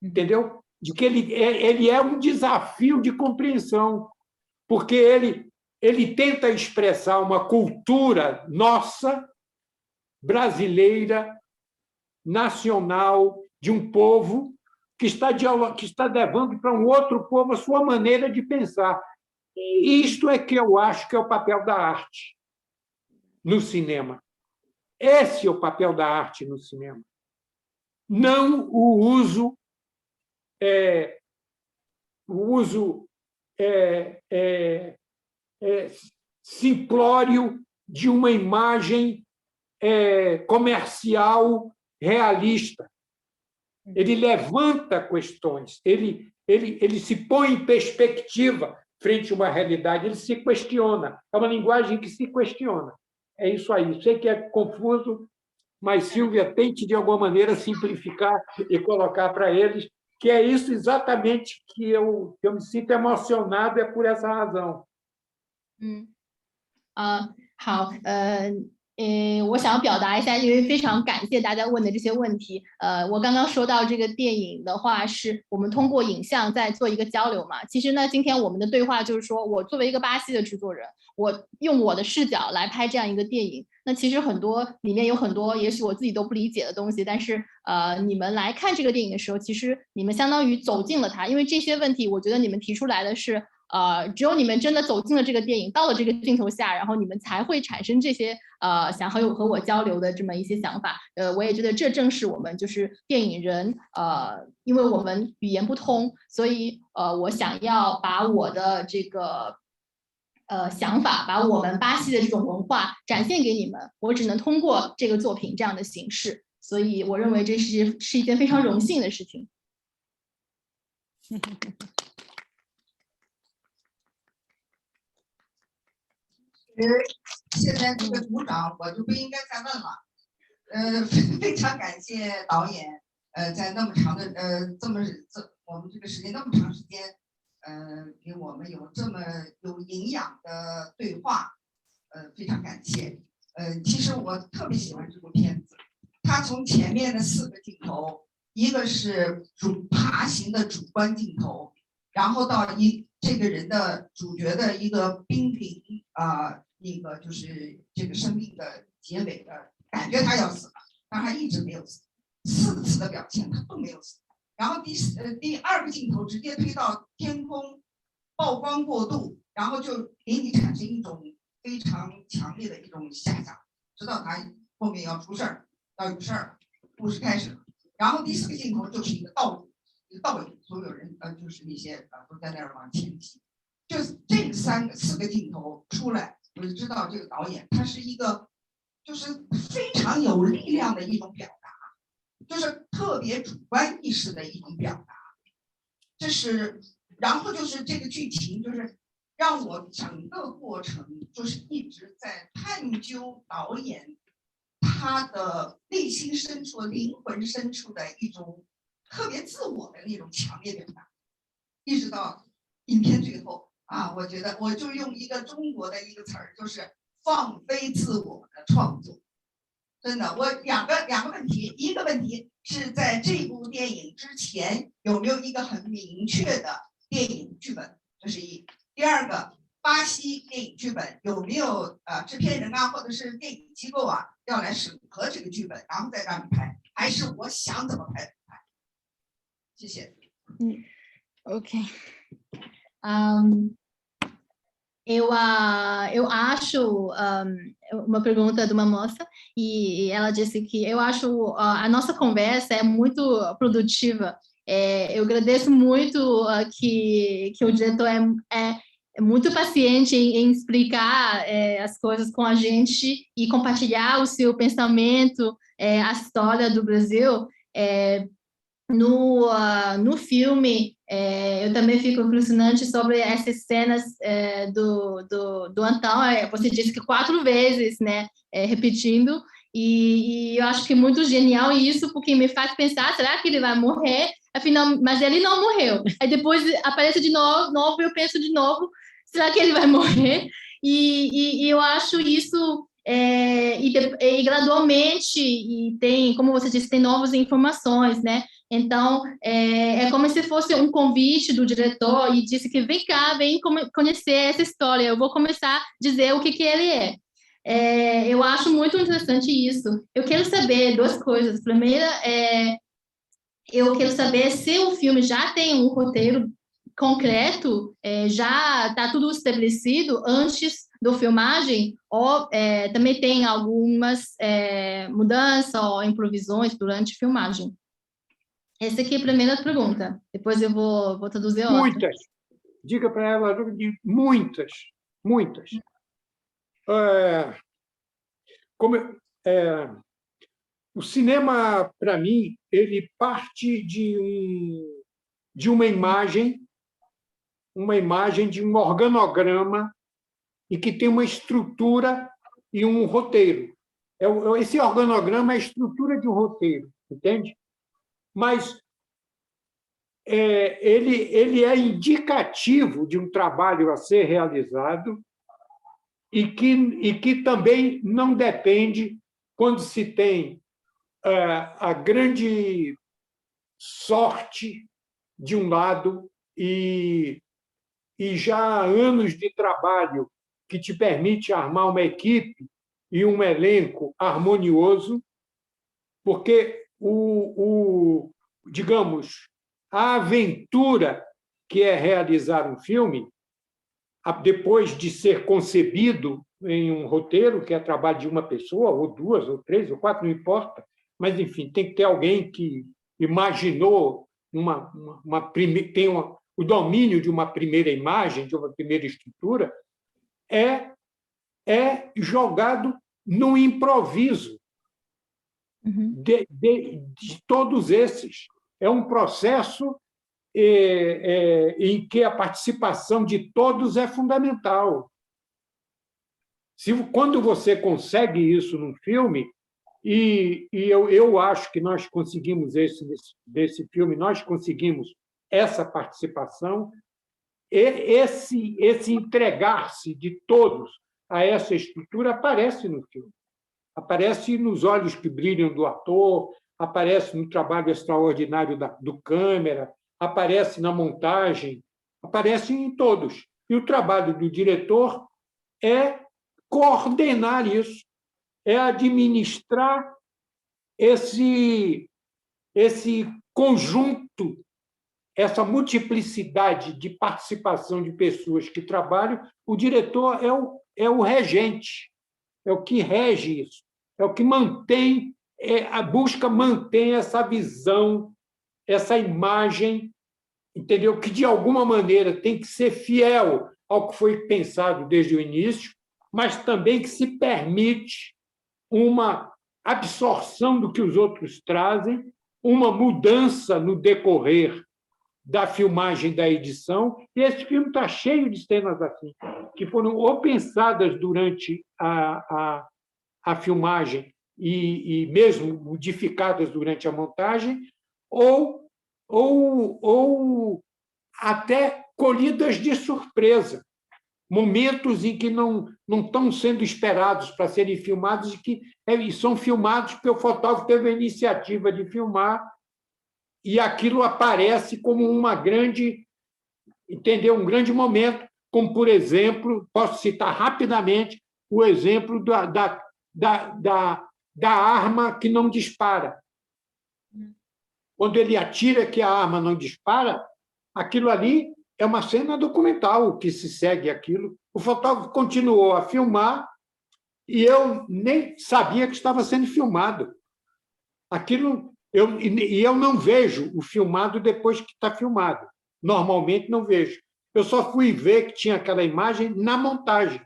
Entendeu? De que ele é um desafio de compreensão, porque ele tenta expressar uma cultura nossa, brasileira, nacional, de um povo que está levando para um outro povo a sua maneira de pensar. E isto é que eu acho que é o papel da arte no cinema. Esse é o papel da arte no cinema. Não o uso simplório de uma imagem comercial realista. Ele levanta questões, ele se põe em perspectiva frente a uma realidade, ele se questiona. É uma linguagem que se questiona. É isso aí. Sei que é confuso, mas, Silvia, tente, de alguma maneira, simplificar e colocar para eles que é isso exatamente que eu me sinto emocionado, é por essa razão. 好，我想要表达一下，因为非常感谢大家问的这些问题。我刚刚说到这个电影的话，是我们通过影像在做一个交流嘛。其实呢，今天我们的对话就是说，我作为一个巴西的制作人，我用我的视角来拍这样一个电影。那其实里面有很多，也许我自己都不理解的东西，但是你们来看这个电影的时候，其实你们相当于走进了它，因为这些问题，我觉得你们提出来的是。只有你们真的走进了这个电影，到了这个镜头下，然后你们才会产生这些想和我交流的这么一些想法。我也觉得这正是我们就是电影人，因为我们语言不通，所以我想要把我的这个想法，把我们巴西的这种文化展现给你们，我只能通过这个作品这样的形式，所以我认为这是一件非常荣幸的事情。现在这个鼓掌，我就不应该再问了。非常感谢导演，在那么长的我们这个时间那么长时间，给我们有这么有营养的对话，非常感谢。其实我特别喜欢这部片子，它从前面的4个镜头，一个是爬行的主观镜头，然后到这个人的主角的一个濒临那个就是这个生命的结尾的感觉，他要死了，但他一直没有死，4次的表现他都没有死。然后第2个镜头直接推到天空，曝光过度，然后就给你产生一种非常强烈的一种遐想，知道他后面要出事儿，要有事儿，故事开始了。然后第4个镜头就是一个倒影，所有人就是那些都在那儿往前挤，就这4个镜头出来，我就知道这个导演他是一个就是非常有力量的一种表达，就是特别主观意识的一种表达。这是，然后就是这个剧情就是让我整个过程就是一直在探究导演他的内心深处、灵魂深处的一种特别自我的那种强烈表达，一直到影片最后我觉得我就用一个中国的一个词儿，就是放飞自我的创作。真的，我两个问题，一个问题是在这部电影之前有没有一个很明确的电影剧本，这是一。第二个，巴西电影剧本有没有制片人或者是电影机构要来审核这个剧本，然后再让你拍，还是我想怎么拍怎么拍？谢谢。Ok. Eu acho uma pergunta de uma moça e ela disse que eu acho a nossa conversa é muito produtiva. Eu agradeço muito que o diretor é muito paciente em explicar as coisas com a gente e compartilhar o seu pensamento, a história do Brasil. No filme, eu também fico impressionante sobre essas cenas do Antão. Você disse que 4 vezes, né, repetindo, e eu acho que é muito genial isso, porque me faz pensar, será que ele vai morrer? Afinal, mas ele não morreu. Aí depois aparece de novo, eu penso de novo, será que ele vai morrer? E eu acho isso... E gradualmente, e tem, como você disse, tem novas informações, né? Então, é como se fosse um convite do diretor e disse que vem cá, vem conhecer essa história, eu vou começar a dizer o que ele é. Eu acho muito interessante isso. Eu quero saber 2 coisas. Primeira, eu quero saber se o filme já tem um roteiro concreto, já está tudo estabelecido antes da filmagem, ou também tem algumas mudanças ou improvisações durante a filmagem. Essa aqui é a primeira pergunta. Depois eu vou traduzir outra. Muitas. Diga para ela, muitas. O cinema, para mim, ele parte de uma imagem de um organograma e que tem uma estrutura e um roteiro. Esse organograma é a estrutura de um roteiro, entende? Mas ele é indicativo de um trabalho a ser realizado e que também não depende, quando se tem a grande sorte de um lado e já há anos de trabalho que te permite armar uma equipe e um elenco harmonioso, porque digamos, a aventura que é realizar um filme, depois de ser concebido em um roteiro, que é trabalho de uma pessoa, ou 2, ou 3, ou 4, não importa, mas, enfim, tem que ter alguém que imaginou tem o domínio de uma primeira imagem, de uma primeira estrutura, é jogado no improviso de todos esses. É um processo em que a participação de todos é fundamental. Quando você consegue isso num filme, e eu acho que nós conseguimos desse filme, nós conseguimos essa participação, esse entregar-se de todos a essa estrutura aparece no filme. aparece nos olhos que brilham do ator, aparece no trabalho extraordinário do câmera, aparece na montagem, aparece em todos. E o trabalho do diretor é coordenar isso, é administrar esse conjunto, essa multiplicidade de participação de pessoas que trabalham. O diretor é o regente, é o que rege isso, é o que mantém, a busca mantém essa visão, essa imagem, entendeu? Que, de alguma maneira, tem que ser fiel ao que foi pensado desde o início, mas também que se permite uma absorção do que os outros trazem, uma mudança no decorrer da filmagem, da edição. E esse filme está cheio de cenas assim, que foram ou pensadas durante a filmagem e mesmo modificadas durante a montagem, ou até colhidas de surpresa, momentos em que não estão sendo esperados para serem filmados e são filmados porque o fotógrafo teve a iniciativa de filmar e aquilo aparece como uma grande, entendeu? Um grande momento, como, por exemplo, posso citar rapidamente o exemplo da arma que não dispara. Quando ele atira que a arma não dispara, aquilo ali é uma cena documental que se segue aquilo. O fotógrafo continuou a filmar e eu nem sabia que estava sendo filmado. Aquilo, eu não vejo o filmado depois que está filmado. Normalmente não vejo. Eu só fui ver que tinha aquela imagem na montagem.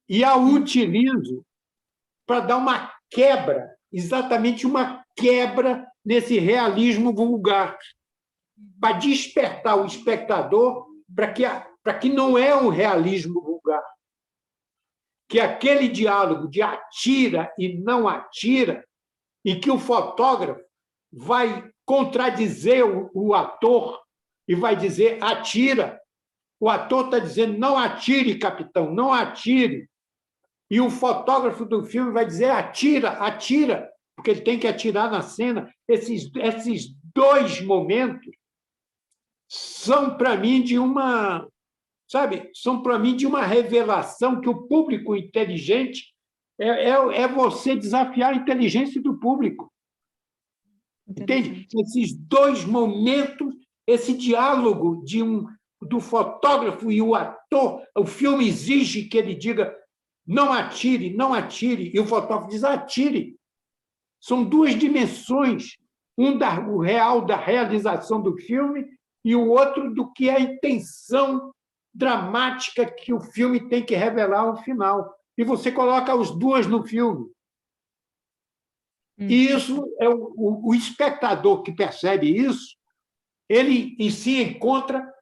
E a utilizo para dar uma quebra, exatamente uma quebra nesse realismo vulgar, para despertar o espectador para que não é um realismo vulgar, que aquele diálogo de atira e não atira, e que o fotógrafo vai contradizer o ator e vai dizer atira. O ator está dizendo não atire, capitão, não atire. E o fotógrafo do filme vai dizer atira, atira, porque ele tem que atirar na cena. Esses dois momentos são para mim de uma, sabe, são para mim de uma revelação que o público inteligente é você desafiar a inteligência do público. Entende? Esses dois momentos, esse diálogo do fotógrafo e o ator, o filme exige que ele diga não atire, não atire, e o fotógrafo diz atire. São duas dimensões, o real da realização do filme e o outro do que é a intenção dramática que o filme tem que revelar ao final. E você coloca as duas no filme. E isso é o espectador que percebe isso, ele se encontra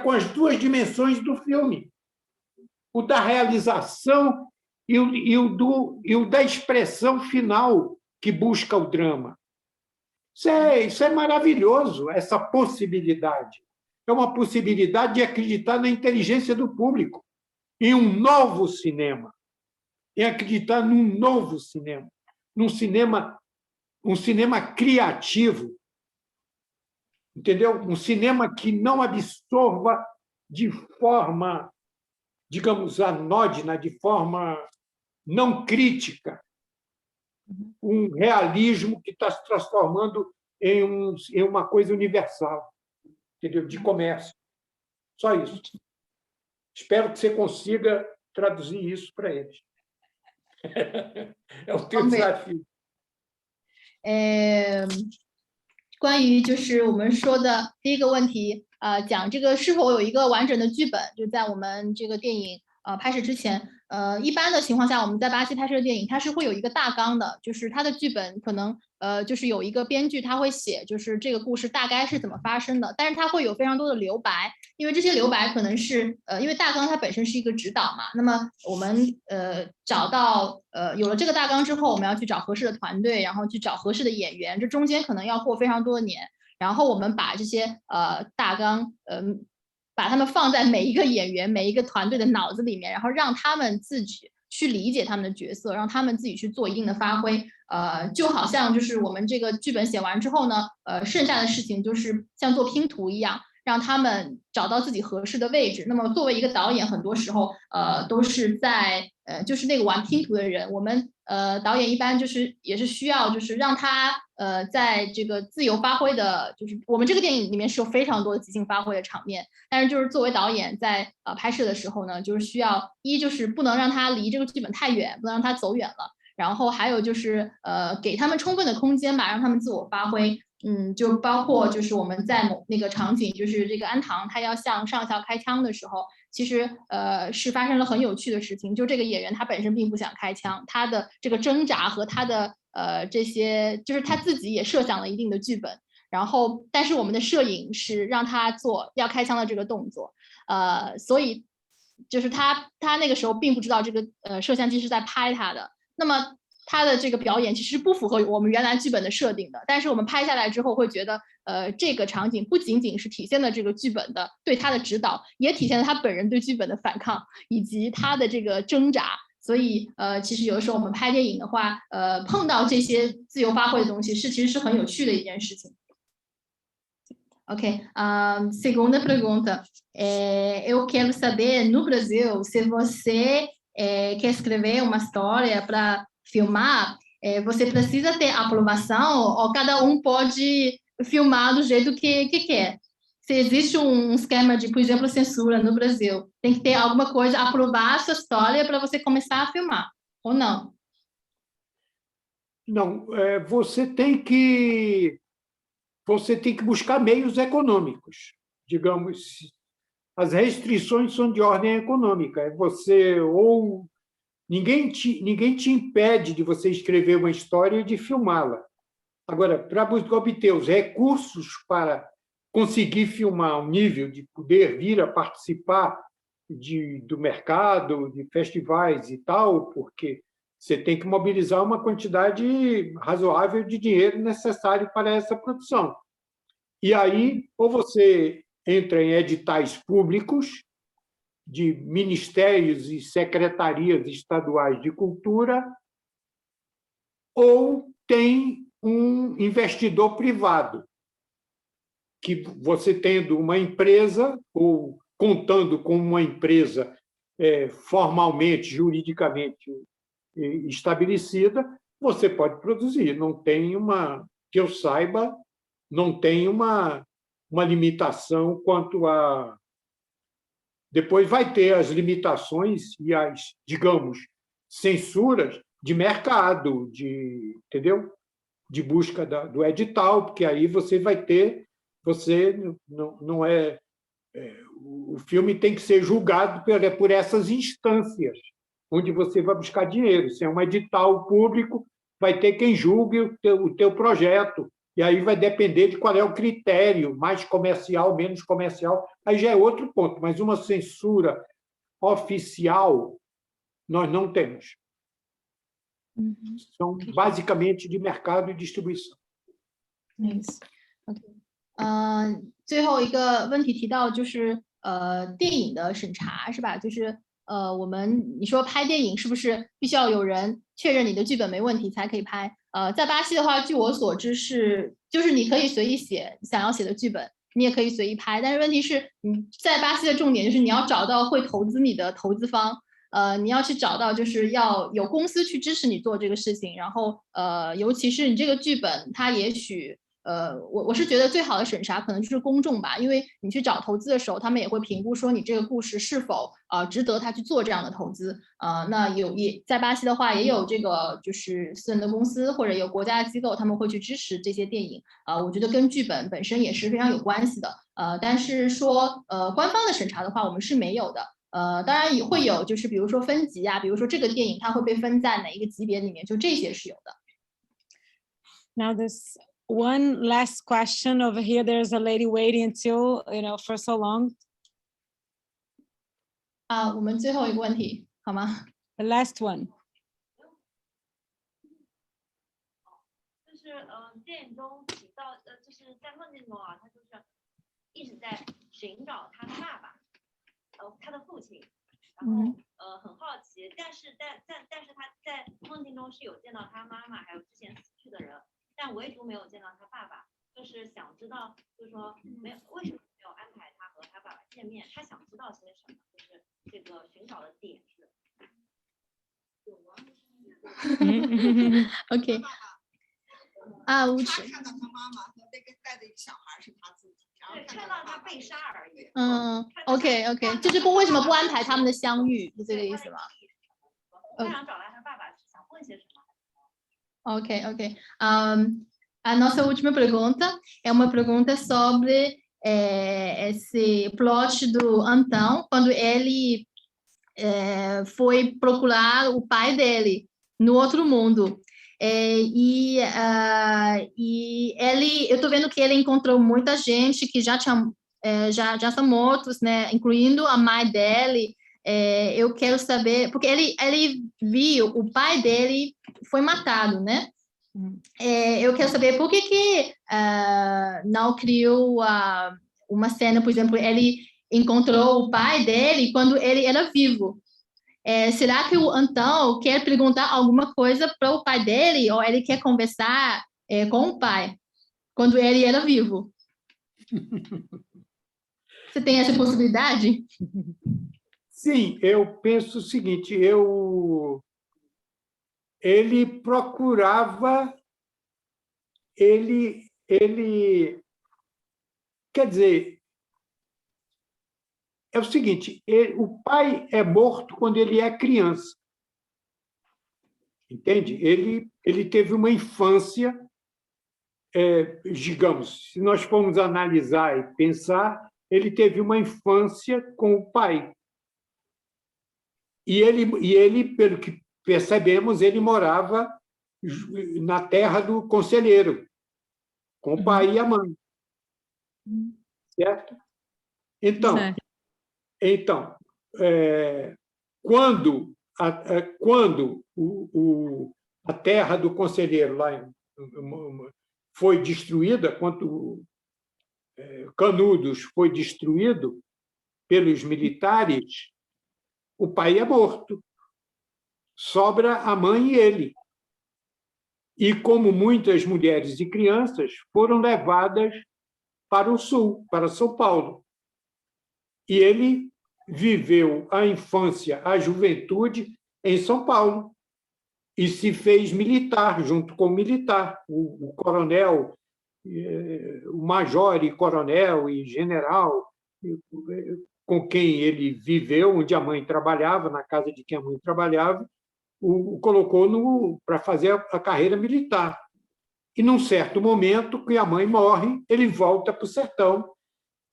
com as duas dimensões do filme, o da realização e o da expressão final que busca o drama. Isso é maravilhoso, essa possibilidade. É uma possibilidade de acreditar na inteligência do público, em um novo cinema, em acreditar num novo cinema, um cinema criativo, entendeu? Um cinema que não absorva de forma, digamos, anódina, de forma não crítica, um realismo que está se transformando em uma coisa universal, entendeu? De comércio. Só isso. Espero que você consiga traduzir isso para eles. É o teu desafio. 关于就是我们说的第一个问题，讲这个是否有一个完整的剧本，就在我们这个电影拍摄之前，一般的情况下，我们在巴西拍摄电影，它是会有一个大纲的，就是它的剧本可能就是有一个编剧他会写，就是这个故事大概是怎么发生的，但是它会有非常多的留白，因为这些留白可能是因为大纲它本身是一个指导嘛，那么我们找到有了这个大纲之后，我们要去找合适的团队，然后去找合适的演员，这中间可能要过非常多的年，然后我们把这些大纲把他们放在每一个演员、每一个团队的脑子里面，然后让他们自己去理解他们的角色，让他们自己去做一定的发挥。就好像就是我们这个剧本写完之后呢，剩下的事情就是像做拼图一样，让他们找到自己合适的位置。那么作为一个导演，很多时候都是在就是那个玩拼图的人。我们导演一般就是也是需要就是让他在这个自由发挥的，就是我们这个电影里面是有非常多的即兴发挥的场面，但是就是作为导演在拍摄的时候呢，就是需要就是不能让他离这个剧本太远，不能让他走远了。然后还有就是给他们充分的空间吧，让他们自我发挥。就包括就是我们在某那个场景，就是这个安堂他要向上校开枪的时候，其实是发生了很有趣的事情。就这个演员他本身并不想开枪，他的这个挣扎和他的这些，就是他自己也设想了一定的剧本。然后，但是我们的摄影是让他做要开枪的这个动作，所以就是他那个时候并不知道这个摄像机是在拍他的。那么他的这个表演其实不符合我们原来剧本的设定的，但是我们拍下来之后会觉得，这个场景不仅仅是体现了这个剧本的对他的指导，也体现了他本人对剧本的反抗以及他的这个挣扎。所以其实有的时候我们拍电影的话，碰到这些自由发挥的东西其实是很有趣的一件事情。Ok, segunda pergunta. Eu quero saber, no Brasil, se você quer escrever uma história para filmar, você precisa ter aprovação ou cada um pode filmar do jeito que quer? Se existe esquema de, por exemplo, censura no Brasil, tem que ter alguma coisa, aprovar a sua história para você começar a filmar, ou não? Não, você tem que buscar meios econômicos. Digamos, as restrições são de ordem econômica. Você ou ninguém te impede de você escrever uma história e de filmá-la. Agora, para obter os recursos para conseguir filmar um nível de poder vir a participar do mercado, de festivais e tal, porque você tem que mobilizar uma quantidade razoável de dinheiro necessário para essa produção. E aí, ou você entra em editais públicos de ministérios e secretarias estaduais de cultura, ou tem um investidor privado, que você tendo uma empresa, ou contando com uma empresa formalmente, juridicamente estabelecida, você pode produzir. Não tem que eu saiba, não tem uma limitação quanto a... Depois vai ter as limitações e as, digamos, censuras de mercado, entendeu? De busca do edital, porque aí você vai ter... Você não é... O filme tem que ser julgado por essas instâncias, onde você vai buscar dinheiro. Se é um edital público, vai ter quem julgue o teu projeto, e aí vai depender de qual é o critério, mais comercial, menos comercial, aí já é outro ponto, mas uma censura oficial nós não temos. São basicamente de mercado e distribuição. Nice. Okay. 最后一个问题提到就是电影的审查是吧？就是你说拍电影是不是必须要有人确认你的剧本没问题才可以拍？在巴西的话，据我所知就是你可以随意写想要写的剧本，你也可以随意拍，但是问题是你在巴西的重点就是你要找到会投资你的投资方，你要去找到就是要有公司去支持你做这个事情，然后尤其是你这个剧本它也许。我是觉得最好的审查可能就是公众吧，因为你去找投资的时候，他们也会评估说你这个故事是否值得他去做这样的投资。那在巴西的话，也有这个就是私人的公司或者有国家的机构，他们会去支持这些电影。我觉得跟剧本本身也是非常有关系的。但是说官方的审查的话，我们是没有的。当然也会有，就是比如说分级啊，比如说这个电影它会被分在哪一个级别里面，就这些是有的。Now this one last question over here. There's a lady waiting until, for so long. 我们最后一个问题好吗 The last one. 就是电影中提到就是在梦境中啊，他就是一直在寻找他的爸爸，他的父亲，然后很好奇，但是他在梦境中是有见到他妈妈，还有之前死去的人，但唯独没有见到他爸爸，就是想知道，就是说为什么没有安排他和他爸爸见面？他想知道些什么？就是这个寻找的点是。OK。啊，无耻。看到他妈妈和那个带的一个小孩是他自己，对，看到他被杀而已。OK， 就是为什么不安排他们的相遇，是这个意思吗？他想找到他爸爸，是想问些什么 Ok. A nossa última pergunta é uma pergunta sobre esse plot do Antão, quando ele foi procurar o pai dele no outro mundo. E ele, eu estou vendo que ele encontrou muita gente que já são mortos, né? Incluindo a mãe dele. Eu quero saber, porque ele viu o pai dele foi matado, né? Eu quero saber por que não criou uma cena, por exemplo, ele encontrou o pai dele quando ele era vivo. Será que o Antão quer perguntar alguma coisa para o pai dele ou ele quer conversar com o pai quando ele era vivo? Você tem essa possibilidade? Sim, eu penso o seguinte, ele procurava, ele quer dizer, é o seguinte, o pai é morto quando ele é criança, entende? Ele teve uma infância, digamos, se nós formos analisar e pensar, ele teve uma infância com o pai. E ele, pelo que percebemos, ele morava na terra do conselheiro, com o pai e a mãe. Certo? Então, quando a terra do conselheiro lá foi destruída, quando Canudos foi destruído pelos militares, o pai é morto. Sobra a mãe e ele. E, como muitas mulheres e crianças, foram levadas para o sul, para São Paulo. E ele viveu a infância, a juventude em São Paulo e se fez militar, junto com o militar, o coronel, o major e coronel e general, com quem ele viveu, onde a mãe trabalhava, na casa de quem a mãe trabalhava, o colocou para fazer a carreira militar. E, num certo momento, que a mãe morre, ele volta para o sertão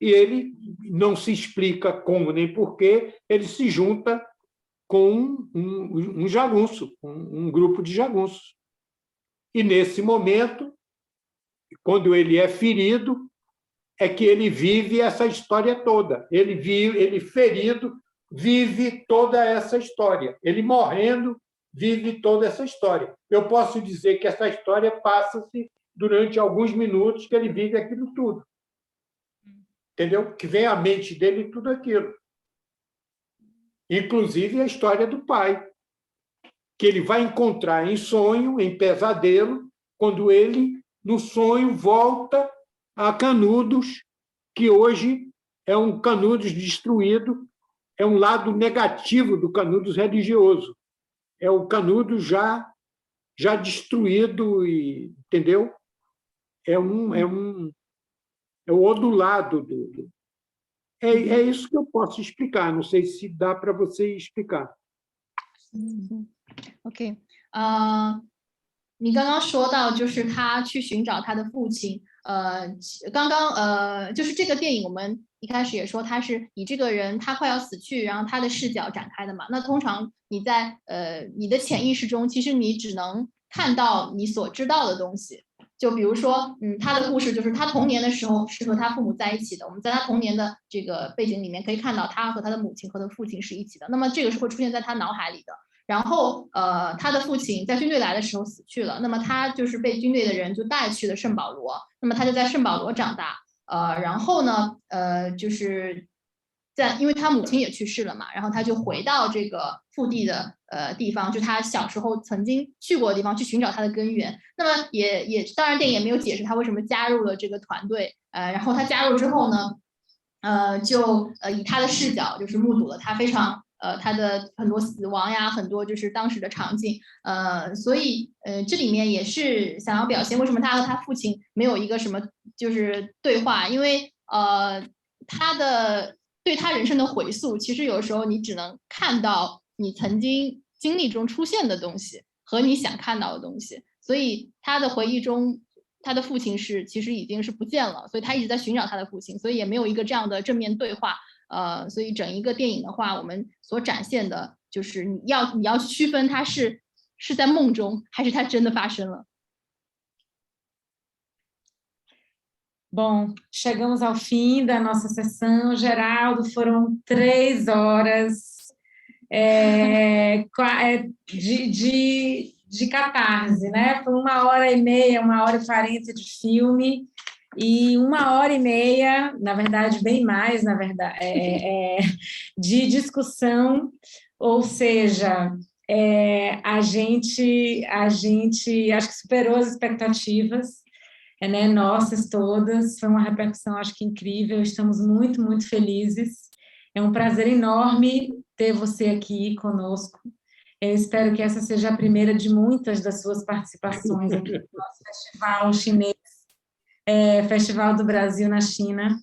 e ele não se explica como nem porquê, ele se junta com um jagunço, um grupo de jagunços. E, nesse momento, quando ele é ferido, é que ele vive essa história toda. Ele ferido, vive toda essa história. Ele morrendo, vive toda essa história. Eu posso dizer que essa história passa-se durante alguns minutos que ele vive aquilo tudo. Entendeu? Que vem à mente dele tudo aquilo. Inclusive a história do pai, que ele vai encontrar em sonho, em pesadelo, quando ele, no sonho, volta a Canudos, que hoje é um Canudos destruído, é um lado negativo do Canudos religioso. É o Canudos já destruído, entendeu? É o outro lado do... É isso que eu posso explicar, não sei se dá para você explicar. OK， 你刚刚说到，就是他去寻找他的父亲。刚刚就是这个电影，我们一开始也说，他是以这个人他快要死去，然后他的视角展开的嘛。那通常你在你的潜意识中，其实你只能看到你所知道的东西。就比如说，他的故事就是他童年的时候是和他父母在一起的。我们在他童年的这个背景里面可以看到，他和他的母亲和他的父亲是一起的。那么这个是会出现在他脑海里的。然后他的父亲在军队来的时候死去了，那么他就是被军队的人就带去了圣保罗，那么他就在圣保罗长大。然后呢，就是因为他母亲也去世了嘛，然后他就回到这个腹地的地方，就他小时候曾经去过的地方，去寻找他的根源。那么当然电影也没有解释他为什么加入了这个团队，然后他加入之后呢，就以他的视角，就是目睹了他非常他的很多死亡呀，很多就是当时的场景，所以这里面也是想要表现为什么他和他父亲没有一个什么就是对话，因为他的对他人生的回溯，其实有时候你只能看到你曾经经历中出现的东西和你想看到的东西，所以他的回忆中，他的父亲其实已经是不见了，所以他一直在寻找他的父亲，所以也没有一个这样的正面对话。所以整一个电影的话，我们所展现的就是你要区分它是在梦中还是它真的发生了。Bom, chegamos ao fim da nossa sessão. Geraldo, foram 3 horas de catarse, né? Foi 1h30, 1h40 de filme e 1h30, na verdade, bem mais, na verdade, de discussão, ou seja, a gente acho que superou as expectativas, né, nossas todas, foi uma repercussão, acho que incrível, estamos muito, muito felizes, é um prazer enorme ter você aqui conosco, eu espero que essa seja a primeira de muitas das suas participações aqui no nosso festival chinês, Festival do Brasil na China.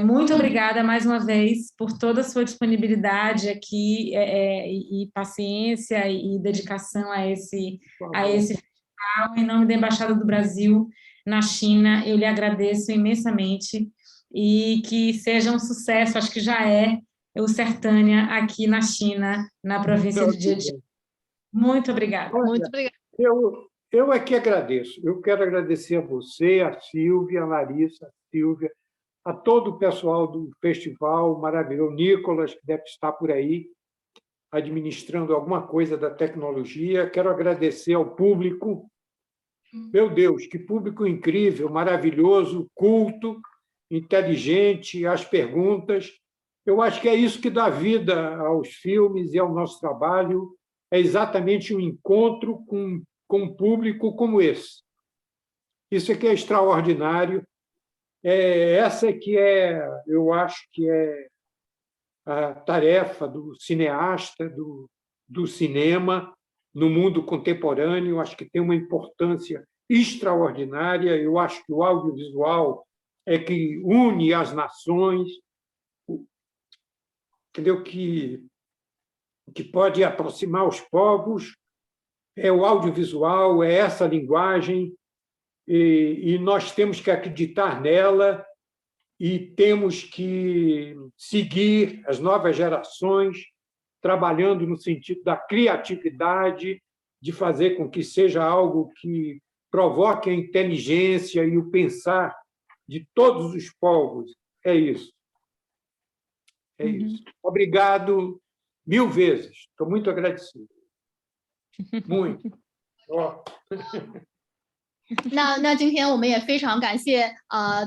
Muito obrigada mais uma vez por toda a sua disponibilidade aqui e paciência e dedicação a esse festival. Em nome da Embaixada do Brasil na China, eu lhe agradeço imensamente e que seja um sucesso, acho que já é o Sertânia aqui na China, na província de Zhejiang. Muito obrigada. Muito obrigada. Eu é que agradeço. Eu quero agradecer a você, a Silvia, a Larissa, a Silvia, a todo o pessoal do festival maravilhoso, Nicolas, que deve estar por aí, administrando alguma coisa da tecnologia. Quero agradecer ao público. Meu Deus, que público incrível, maravilhoso, culto, inteligente, as perguntas. Eu acho que é isso que dá vida aos filmes e ao nosso trabalho, é exatamente um encontro com um público como esse. Isso aqui é extraordinário. Essa que eu acho que é a tarefa do cineasta, do cinema, no mundo contemporâneo, acho que tem uma importância extraordinária. Eu acho que o audiovisual é que une as nações, entendeu? Que pode aproximar os povos, é o audiovisual, é essa linguagem, e nós temos que acreditar nela e temos que seguir as novas gerações, trabalhando no sentido da criatividade, de fazer com que seja algo que provoque a inteligência e o pensar de todos os povos. É isso. É isso. Obrigado 1000 vezes. Estou muito agradecido. muito. 那今天我们也非常感谢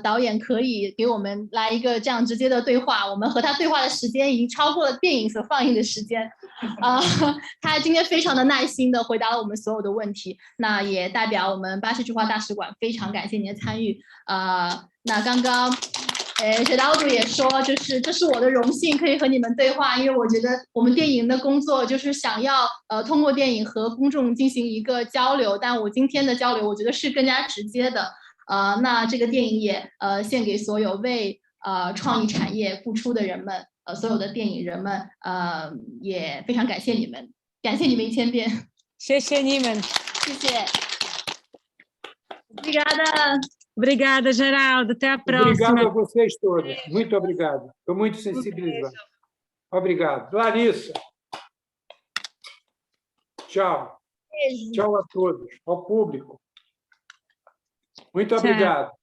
导演可以给我们来一个这样直接的对话，我们和他对话的时间已经超过了电影所放映的时间，他今天非常的耐心的回答了我们所有的问题，那也代表我们巴西驻华大使馆非常感谢您的参与。那刚刚Geraldo也说，就是这是我的荣幸可以和你们对话，因为我觉得我们电影的工作就是想要通过电影和公众进行一个交流，但我今天的交流我觉得是更加直接的。那这个电影也献给所有为创意产业付出的人们，所有的电影人们，也非常感谢你们，感谢你们1000遍。谢谢你们，谢谢。Obrigada. Obrigada, Geraldo. Até a próxima. Obrigado a vocês todos. Muito obrigado. Estou muito sensibilizado. Obrigado. Larissa. Tchau. Beijo. Tchau a todos, ao público. Muito obrigado.